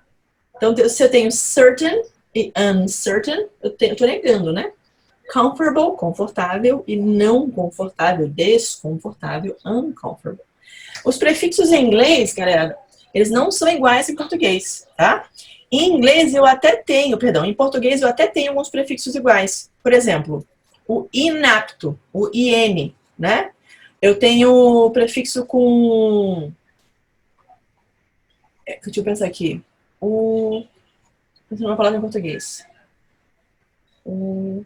Então, se eu tenho certain e uncertain, eu tô negando, né? Comfortable, confortável, e não confortável, desconfortável, uncomfortable. Os prefixos em inglês, galera, eles não são iguais em português, tá? Em inglês eu até tenho, perdão, em português eu até tenho alguns prefixos iguais. Por exemplo, o inapto, o in, né? Eu tenho o prefixo com... Deixa eu pensar aqui. Uma palavra em português. Em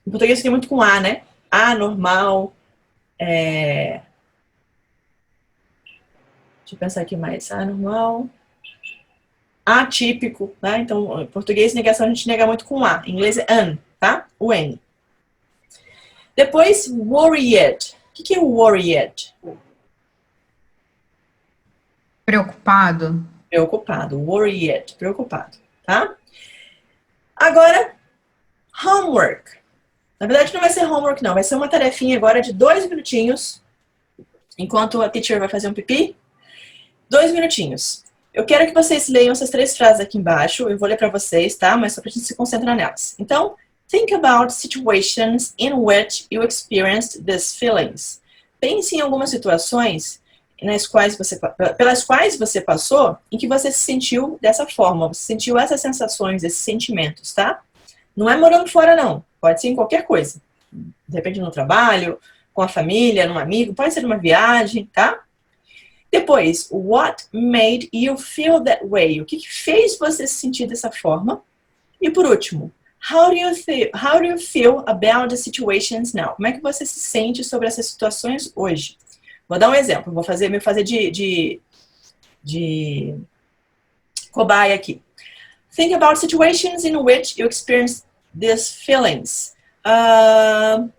português tem muito com A, né? Anormal. Deixa eu pensar aqui mais. Anormal. Atípico, tá? Então, em português, negação a gente nega muito com A. Em inglês é an, tá? O N. Depois, worried. O que é worried? Preocupado. Preocupado. Worried. Preocupado, tá? Agora, homework. Na verdade, não vai ser homework, não. Vai ser uma tarefinha agora de 2 minutinhos. Enquanto a teacher vai fazer um pipi. 2 minutinhos. Eu quero que vocês leiam essas 3 frases aqui embaixo. Eu vou ler para vocês, tá? Mas só pra gente se concentrar nelas. Então, think about situations in which you experienced these feelings. Pense em algumas situações pelas quais você passou em que você se sentiu dessa forma. Você sentiu essas sensações, esses sentimentos, tá? Não é morando fora, não. Pode ser em qualquer coisa. De repente no trabalho, com a família, num amigo. Pode ser numa viagem, tá? Depois, what made you feel that way? O que fez você se sentir dessa forma? E por último, how do you feel about the situations now? Como é que você se sente sobre essas situações hoje? Vou dar um exemplo. Vou fazer de cobaia aqui. Think about situations in which you experience these feelings. I'm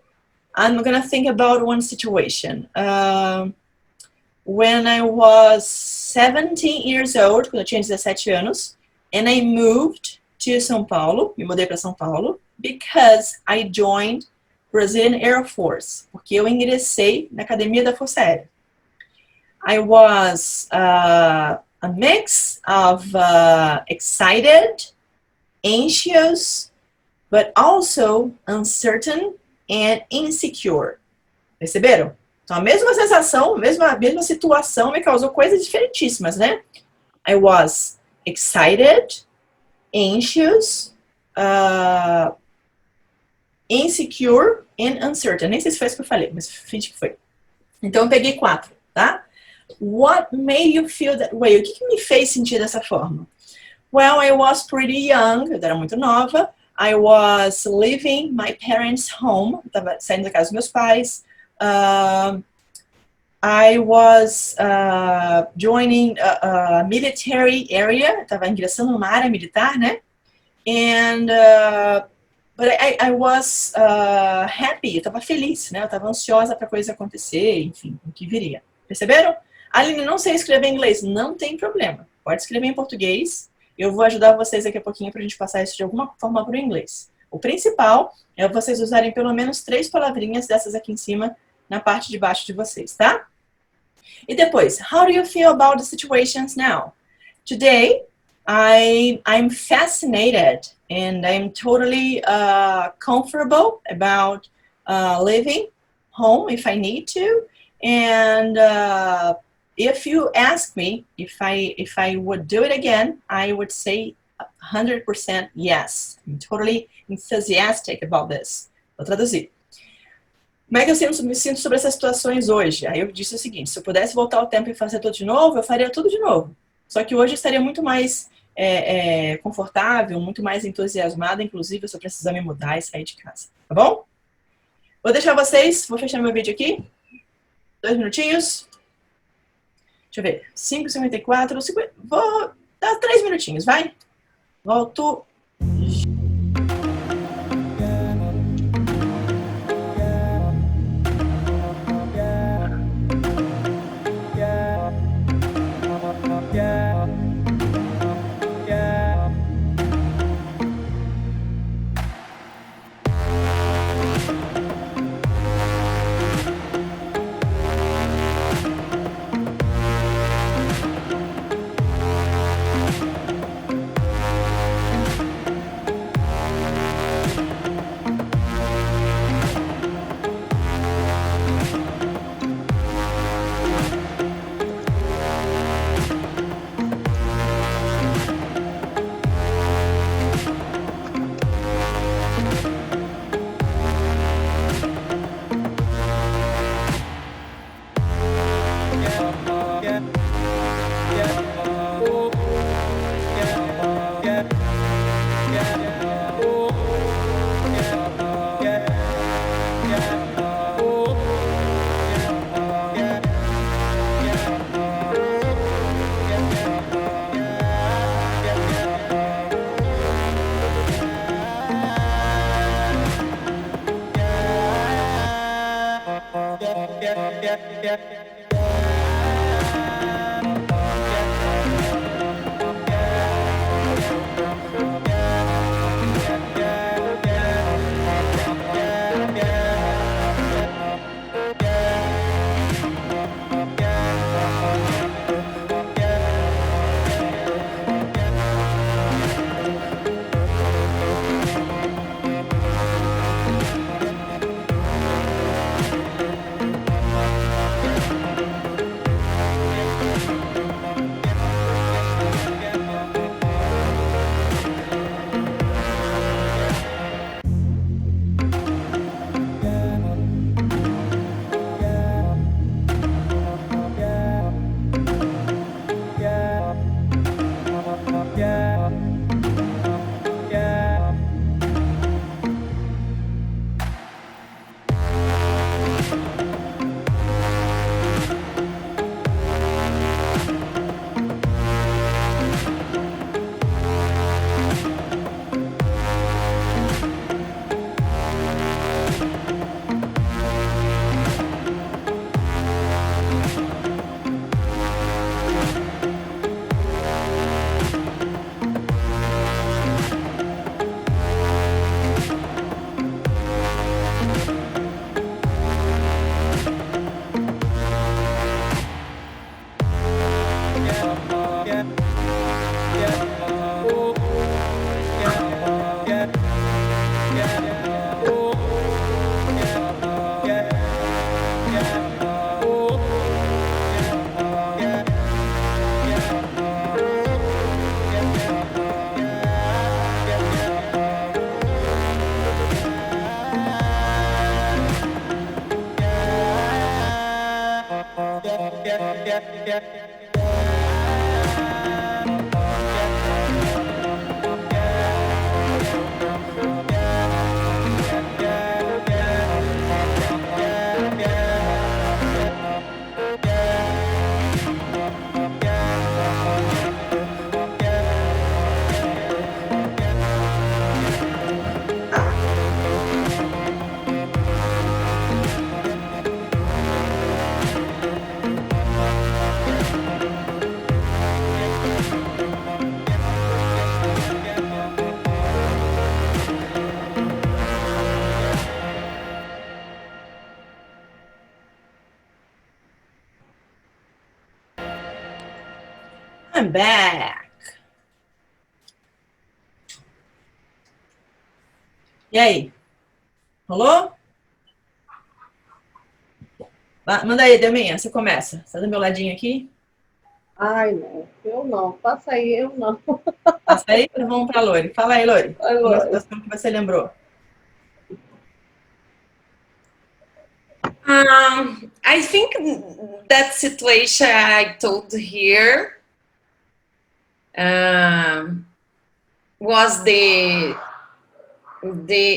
gonna think about one situation. When I was 17 years old, quando eu tinha 17 anos, and I moved to São Paulo, me mudei para São Paulo, because I joined Brazilian Air Force, porque eu ingressei na Academia da Força Aérea. I was a mix of excited, anxious, but also uncertain and insecure. Perceberam? Então, a mesma sensação, a mesma situação me causou coisas diferentíssimas, né? I was excited, anxious, insecure and uncertain. Nem sei se foi isso que eu falei, mas finge que foi. Então, eu peguei 4, tá? What made you feel that way? O que me fez sentir dessa forma? Well, I was pretty young, eu era muito nova. I was leaving my parents' home. Eu estava saindo da casa dos meus pais. I was joining a military area. Estava ingressando numa área militar, né? And but I was happy. Eu estava feliz, né? Eu estava ansiosa para a coisa acontecer, enfim, o que viria. Perceberam? Aline, não sei escrever em inglês. Não tem problema. Pode escrever em português. Eu vou ajudar vocês daqui a pouquinho para a gente passar isso de alguma forma para o inglês. O principal é vocês usarem pelo menos 3 palavrinhas dessas aqui em cima na parte de baixo de vocês, tá? E depois, how do you feel about the situations now? Today, I'm fascinated and I'm totally comfortable about leaving home if I need to. And if you ask me if I would do it again, I would say 100% yes. I'm totally enthusiastic about this. Vou traduzir. Como é que eu me sinto sobre essas situações hoje? Aí eu disse o seguinte, se eu pudesse voltar ao tempo e fazer tudo de novo, eu faria tudo de novo. Só que hoje eu estaria muito mais confortável, muito mais entusiasmada, inclusive se eu precisar me mudar e sair de casa. Tá bom? Vou deixar vocês, vou fechar meu vídeo aqui. 2 minutinhos. Deixa eu ver. 5h54. Vou dar 3 minutinhos, vai? Volto. I'm back. E aí? Rolou? Manda aí, Deminha, você começa. Você tá do meu ladinho aqui? Ai, não. Eu não. Passa aí, eu não. Passa aí, então vamos pra Lori. Fala aí, Lori. Vai, Uma Lori. situação que você lembrou. I think that situation I told here was the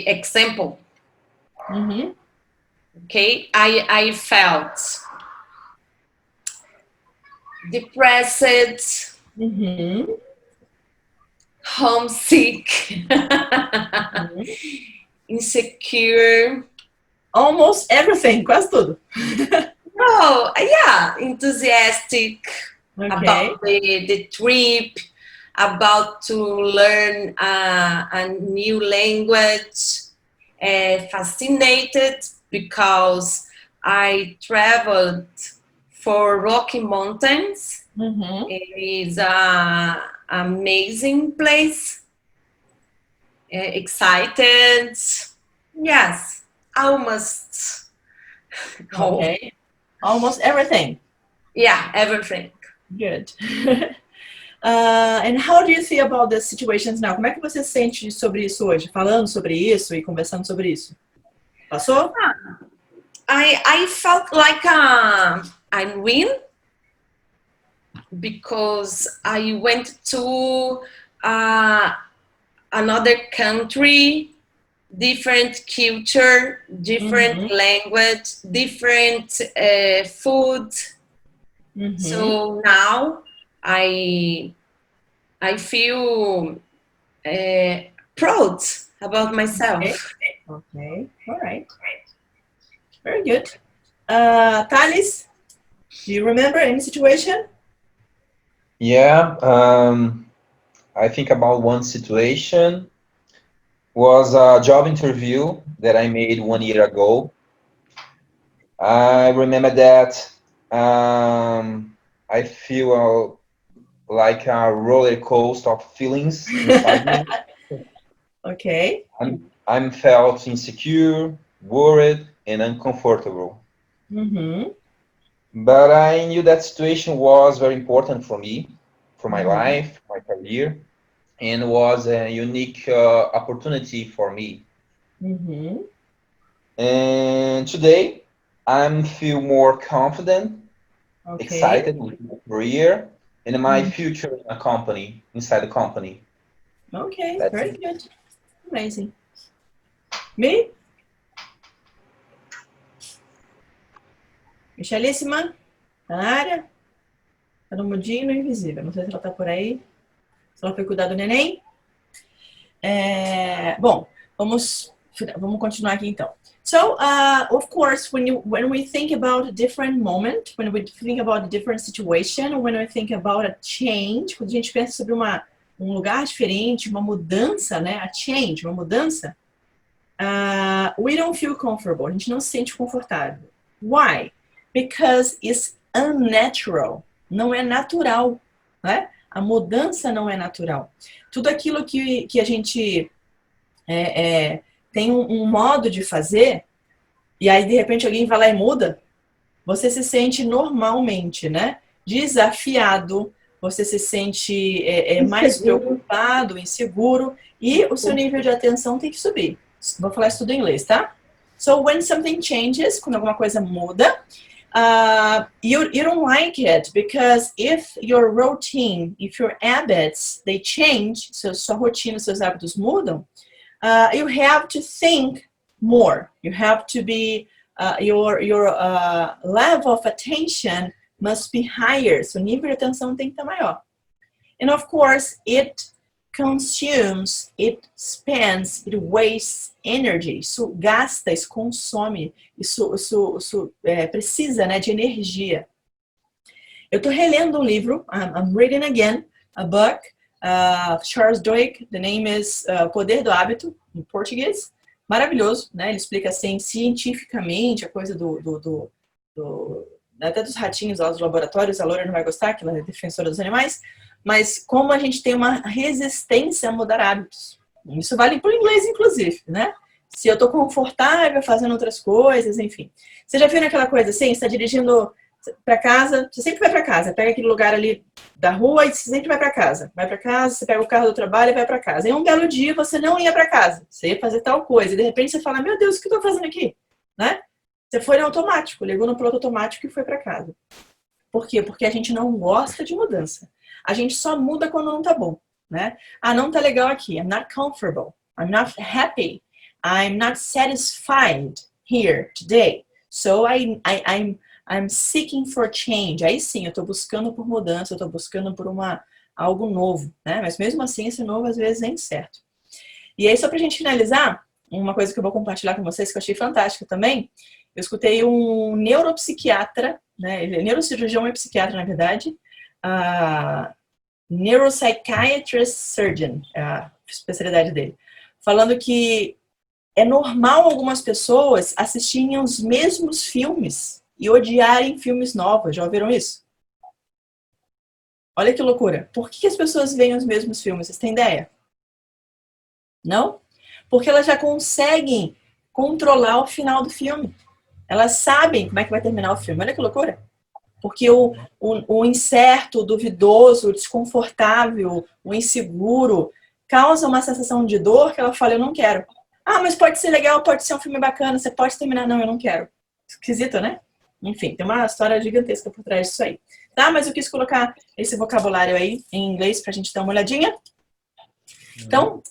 example. Uhum. Okay, I felt depressed, Uhum. homesick, insecure. Almost everything, quase tudo. Oh, yeah, enthusiastic Okay. about the trip, about to learn a new language, fascinated because I traveled for Rocky Mountains. Uhum. It is an amazing place. Excited. Yes, almost. Okay. Almost everything. Yeah, everything. Good. And how do you feel about the situations now? Como é que você se sente sobre isso hoje? Falando sobre isso e conversando sobre isso? Passou? I felt like I win because I went to another country, different culture, different language, different food. So now I feel proud about myself. Okay. All right. Very good. Thales, do you remember any situation? Yeah, I think about one situation was a job interview that I made 1 year ago. I remember that I feel like a roller coaster of feelings inside me. Okay. I'm felt insecure, worried, and uncomfortable. But I knew that situation was very important for me, for my life, my career, and was a unique opportunity for me. And today, I feel more confident, Okay. excited with my career and my future in a company, inside the company. Okay, That's very it. good. Amazing. Me? Michelíssima? Tá na área? Tá no mudinho no invisível. Não sei se ela tá por aí. Se ela foi cuidar do neném. Bom, vamos continuar aqui então. So, of course, when we think about a different moment, when we think about a different situation, when we think about a change, quando a gente pensa sobre um lugar diferente, uma mudança, né? A change, uma mudança, we don't feel comfortable. A gente não se sente confortável. Why? Because it's unnatural. Não é natural, né? A mudança não é natural. Tudo aquilo que a gente tem um modo de fazer, e aí de repente alguém vai lá e muda, você se sente normalmente, né? Desafiado, você se sente mais preocupado, inseguro, e o seu nível de atenção tem que subir. Vou falar isso tudo em inglês, tá? So when something changes, quando alguma coisa muda, you don't like it because if your routine, if your habits, they change, sua rotina, seus hábitos mudam, you have to think more. You have to be, your level of attention must be higher. Seu nível de atenção tem que estar maior. And of course, it consumes, it spends, it wastes energy. Isso gasta, isso consome, isso precisa, né, de energia. Eu estou relendo um livro, I'm reading again, a book, Charles Duhigg, the name is Poder do Hábito, em português. Maravilhoso, né? Ele explica assim, cientificamente, a coisa até dos ratinhos lá dos laboratórios, a Laura não vai gostar, que ela é defensora dos animais, mas como a gente tem uma resistência a mudar hábitos. Isso vale para o inglês, inclusive, né? Se eu tô confortável fazendo outras coisas, enfim. Você já viu aquela coisa assim, você está dirigindo para casa, você sempre vai para casa, pega aquele lugar ali da rua e você sempre vai para casa. Vai para casa, você pega o carro do trabalho e vai para casa. E um belo dia você não ia para casa, você ia fazer tal coisa. E de repente você fala, meu Deus, o que eu tô fazendo aqui? Né? Você foi no automático, ligou no piloto automático e foi para casa. Por quê? Porque a gente não gosta de mudança. A gente só muda quando não tá bom, né? Ah, não tá legal aqui. I'm not comfortable. I'm not happy. I'm not satisfied here today. So I'm seeking for change. Aí sim, eu estou buscando por mudança, eu estou buscando por algo novo, né? Mas mesmo assim, esse novo às vezes nem certo. E aí, só para a gente finalizar, uma coisa que eu vou compartilhar com vocês que eu achei fantástica também, eu escutei um neuropsiquiatra, né? Ele é neurocirurgião e psiquiatra, na verdade, neuropsychiatrist surgeon, é a especialidade dele, falando que é normal algumas pessoas assistirem os mesmos filmes e odiarem filmes novos. Já ouviram isso? Olha que loucura. Por que as pessoas veem os mesmos filmes? Vocês têm ideia? Não? Porque elas já conseguem controlar o final do filme. Elas sabem como é que vai terminar o filme. Olha que loucura. Porque o incerto, o duvidoso, o desconfortável, o inseguro, causa uma sensação de dor que ela fala, eu não quero. Ah, mas pode ser legal, pode ser um filme bacana, você pode terminar. Não, eu não quero. Esquisito, né? Enfim, tem uma história gigantesca por trás disso aí. Tá? Mas eu quis colocar esse vocabulário aí em inglês pra gente dar uma olhadinha. Então,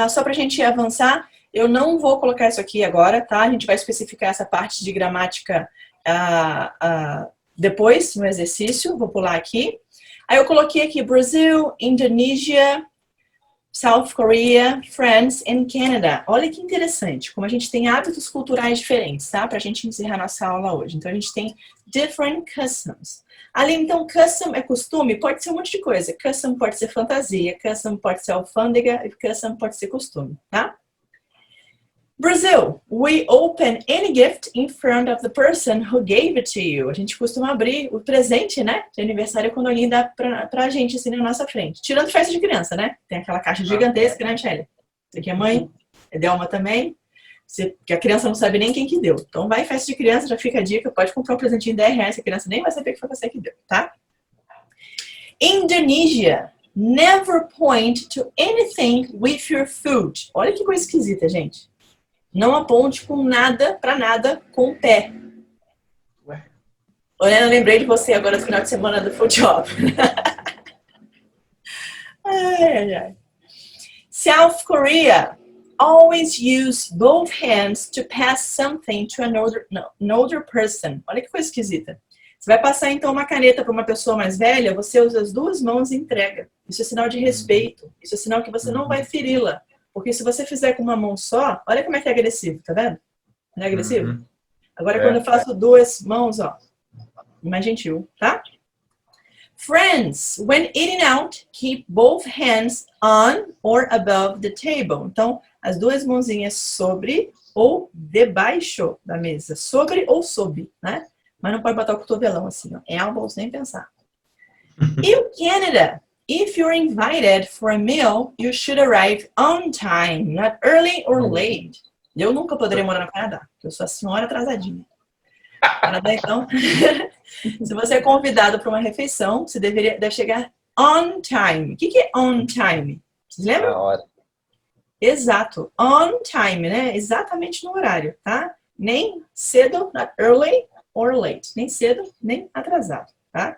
só pra gente avançar, eu não vou colocar isso aqui agora, tá? A gente vai especificar essa parte de gramática depois, no exercício. Vou pular aqui. Aí eu coloquei aqui Brasil, Indonésia, South Korea, France and Canada. Olha que interessante, como a gente tem hábitos culturais diferentes, tá? Pra gente encerrar nossa aula hoje. Então, a gente tem different customs. Ali, então, custom é costume? Pode ser um monte de coisa. Custom pode ser fantasia, custom pode ser alfândega e custom pode ser costume, tá? Brazil, we open any gift in front of the person who gave it to you. A gente costuma abrir o presente, né, de aniversário quando alguém dá pra gente, assim, na nossa frente. Tirando festa de criança, né? Tem aquela caixa gigantesca, né, Michele? Você que é mãe, é Delma também. Que a criança não sabe nem quem que deu. Então vai em festa de criança, já fica a dica, pode comprar um presentinho de R$10, a criança nem vai saber que foi você que deu, tá? Indonesia, never point to anything with your food. Olha que coisa esquisita, gente. Não aponte com nada, pra nada, com o pé. Olha, eu lembrei de você agora no final de semana do Food Job. Ai, ai. South Korea. Always use both hands to pass something to another person. Olha que coisa esquisita. Você vai passar, então, uma caneta para uma pessoa mais velha, você usa as duas mãos e entrega. Isso é sinal de respeito. Isso é sinal que você não vai feri-la. Porque se você fizer com uma mão só, olha como é que é agressivo, tá vendo? Não é agressivo? Agora, quando eu faço duas mãos, ó, mais gentil, tá? Friends, when eating out, keep both hands on or above the table. Então, as duas mãozinhas sobre ou debaixo da mesa. Sobre ou sob, né? Mas não pode botar o cotovelão assim, ó. Elbows, nem pensar. E o Canada? If you're invited for a meal, you should arrive on time, not early or late. Eu nunca poderia morar no Canadá, porque eu sou a senhora atrasadinha. Canadá, então, se você é convidado para uma refeição, você deve chegar on time. O que é on time? Vocês lembram? Na hora. Exato. On time, né? Exatamente no horário, tá? Nem cedo, not early or late. Nem cedo, nem atrasado, tá?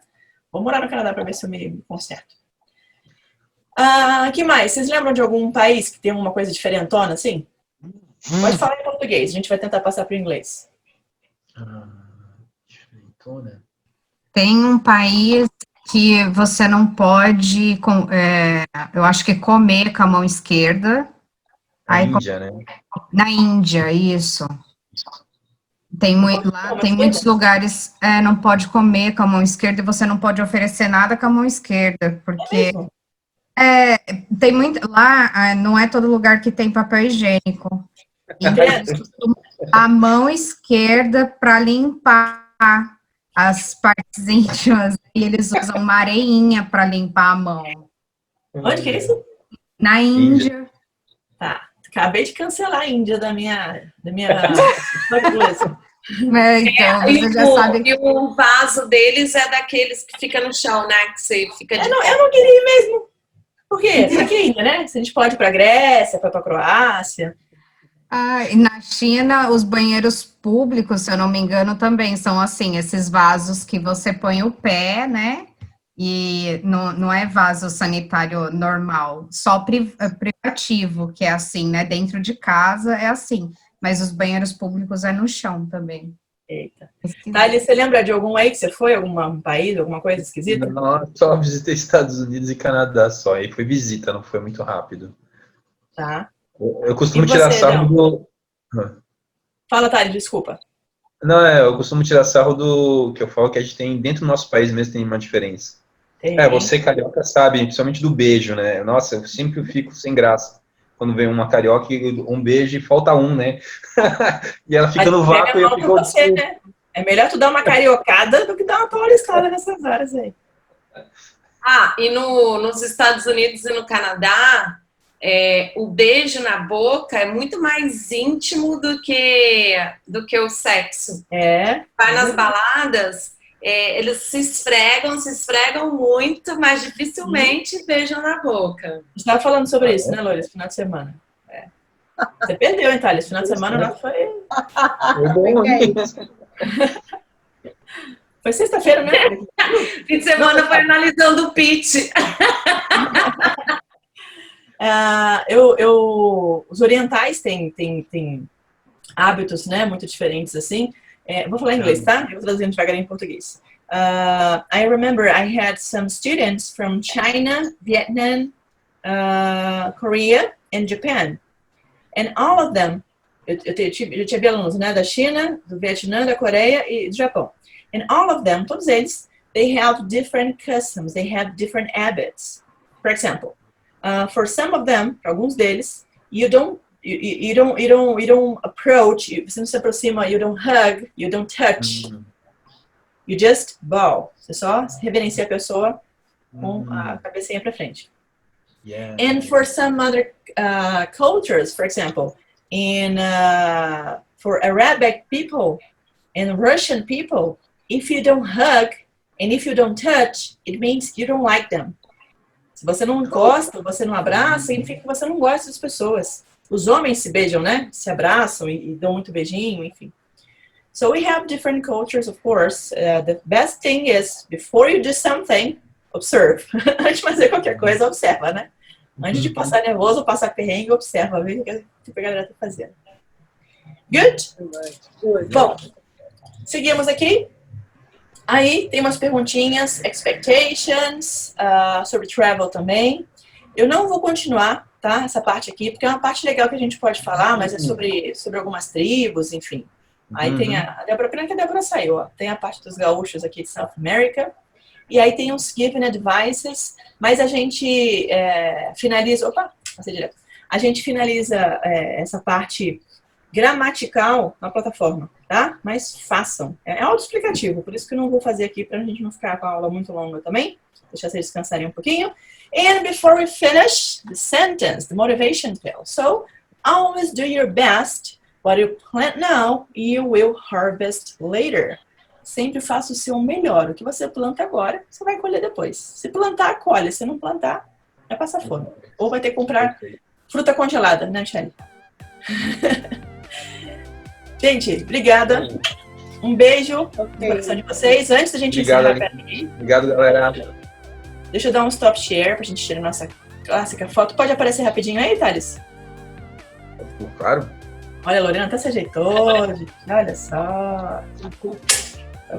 Vou morar no Canadá para ver se eu me conserto. Que mais? Vocês lembram de algum país que tem uma coisa diferentona, assim? Pode falar em português, a gente vai tentar passar para o inglês. Diferentona? Tem um país que você não pode, eu acho que comer com a mão esquerda. Na Índia, né? Na Índia, isso. Lá tem muitos lugares, não pode comer com a mão esquerda e você não pode oferecer nada com a mão esquerda, porque tem muito, lá não é todo lugar que tem papel higiênico. Então, eles costumam usar a mão esquerda para limpar as partes íntimas e eles usam uma areinha para limpar a mão. Onde que é isso? Na Índia. Tá. Acabei de cancelar a Índia da minha coisa. Então, você já sabe. E o vaso deles é daqueles que fica no chão, né? Que você fica de Eu não queria ir mesmo. Por quê? Pra que Índia, né? Se a gente pode ir pra Grécia, pra Croácia. E na China, os banheiros públicos, se eu não me engano, também são assim, esses vasos que você põe o pé, né? E não é vaso sanitário normal, só privativo, que é assim, né? Dentro de casa é assim, mas os banheiros públicos é no chão também. Eita. Thales, você lembra de algum aí que você foi? Algum país, alguma coisa esquisita? Não, só visitei Estados Unidos e Canadá só. E foi visita, não foi muito rápido. Tá. Eu costumo E você, tirar sarro Leão? do. Fala, Thales, desculpa. Não, eu costumo tirar sarro do que eu falo que a gente tem dentro do nosso país mesmo tem uma diferença. Você carioca sabe, principalmente do beijo, né? Nossa, eu sempre fico sem graça quando vem uma carioca e um beijo e falta um, né? E ela fica no vácuo e eu fico... Você, né? É melhor tu dar uma cariocada do que dar uma paulistada nessas horas aí. E nos Estados Unidos e no Canadá, o beijo na boca é muito mais íntimo do que o sexo. Vai nas baladas, eles se esfregam muito, mas dificilmente beijam na boca. A gente estava falando sobre isso, né, Loura, esse final de semana. Você perdeu, hein, Thales? Final de semana não foi... Foi sexta-feira, né? Fim de semana foi analisando o pitch. Os orientais têm hábitos, né, muito diferentes, assim. Vou falar em inglês, tá? Eu vou traduzindo devagarinho em português. I remember I had some students from China, Vietnam, Korea and Japan. And all of them, eu tive alunos, né, da China, do Vietnã, da Coreia e do Japão. And all of them, todos eles, they have different customs, they have different habits. For example, for some of them, para alguns deles, you don't approach, você não se aproxima, you don't hug, you don't touch. You just bow. Você só reverencia a pessoa com a cabecinha para frente. And for some other cultures, for example, for Arabic people and Russian people, if you don't hug and if you don't touch, it means you don't like them. Se você não gosta, você não abraça, significa que você não gosta das pessoas. Os homens se beijam, né? Se abraçam e dão muito beijinho, enfim. So we have different cultures, of course. The best thing is, before you do something, observe. Antes de fazer qualquer coisa, observa, né? Antes de passar nervoso ou passar perrengue, observa, vê o que a galera tá fazendo. Good? Bom, seguimos aqui. Aí tem umas perguntinhas, expectations, sobre travel também. Eu não vou continuar, tá? Essa parte aqui, porque é uma parte legal que a gente pode falar, mas é sobre algumas tribos, enfim. Aí tem a Débora, pena que a Débora saiu, ó. Tem a parte dos gaúchos aqui de South America. E aí tem os given advices, mas a gente finaliza... Opa, passei direto. A gente finaliza essa parte gramatical na plataforma, tá? Mas façam. É autoexplicativo, por isso que eu não vou fazer aqui, pra gente não ficar com a aula muito longa também. Deixar vocês descansarem um pouquinho. And before we finish, the sentence, the motivation pill. So, always do your best. What you plant now, you will harvest later. Sempre faça o seu melhor. O que você planta agora, você vai colher depois. Se plantar, colhe. Se não plantar, vai passar fome. Ou vai ter que comprar fruta congelada, né, Michelle? Gente, obrigada. Um beijo no coração de vocês. Antes da gente encerrar, obrigado, galera. Deixa eu dar um stop share pra gente tirar nossa clássica foto. Pode aparecer rapidinho aí, Thales? Claro. Olha, a Lorena até se ajeitou, gente. Olha só. Então,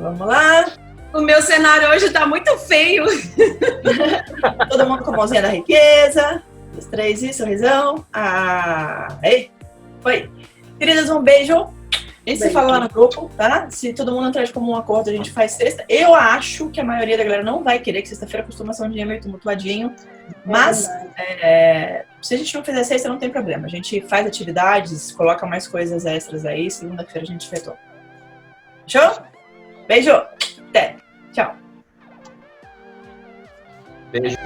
vamos lá. O meu cenário hoje tá muito feio. Todo mundo com a mãozinha da riqueza. 2, 3 e sorrisão. Aí. Foi. Queridas, um beijo. A gente se fala lá no grupo, tá? Se todo mundo entrar de comum acordo, a gente faz sexta. Eu acho que a maioria da galera não vai querer, que sexta-feira costuma ser um dia meio tumultuadinho. Mas, se a gente não fizer sexta, não tem problema. A gente faz atividades, coloca mais coisas extras aí. Segunda-feira a gente retoma. Show? Beijo! Até! Tchau! Beijo.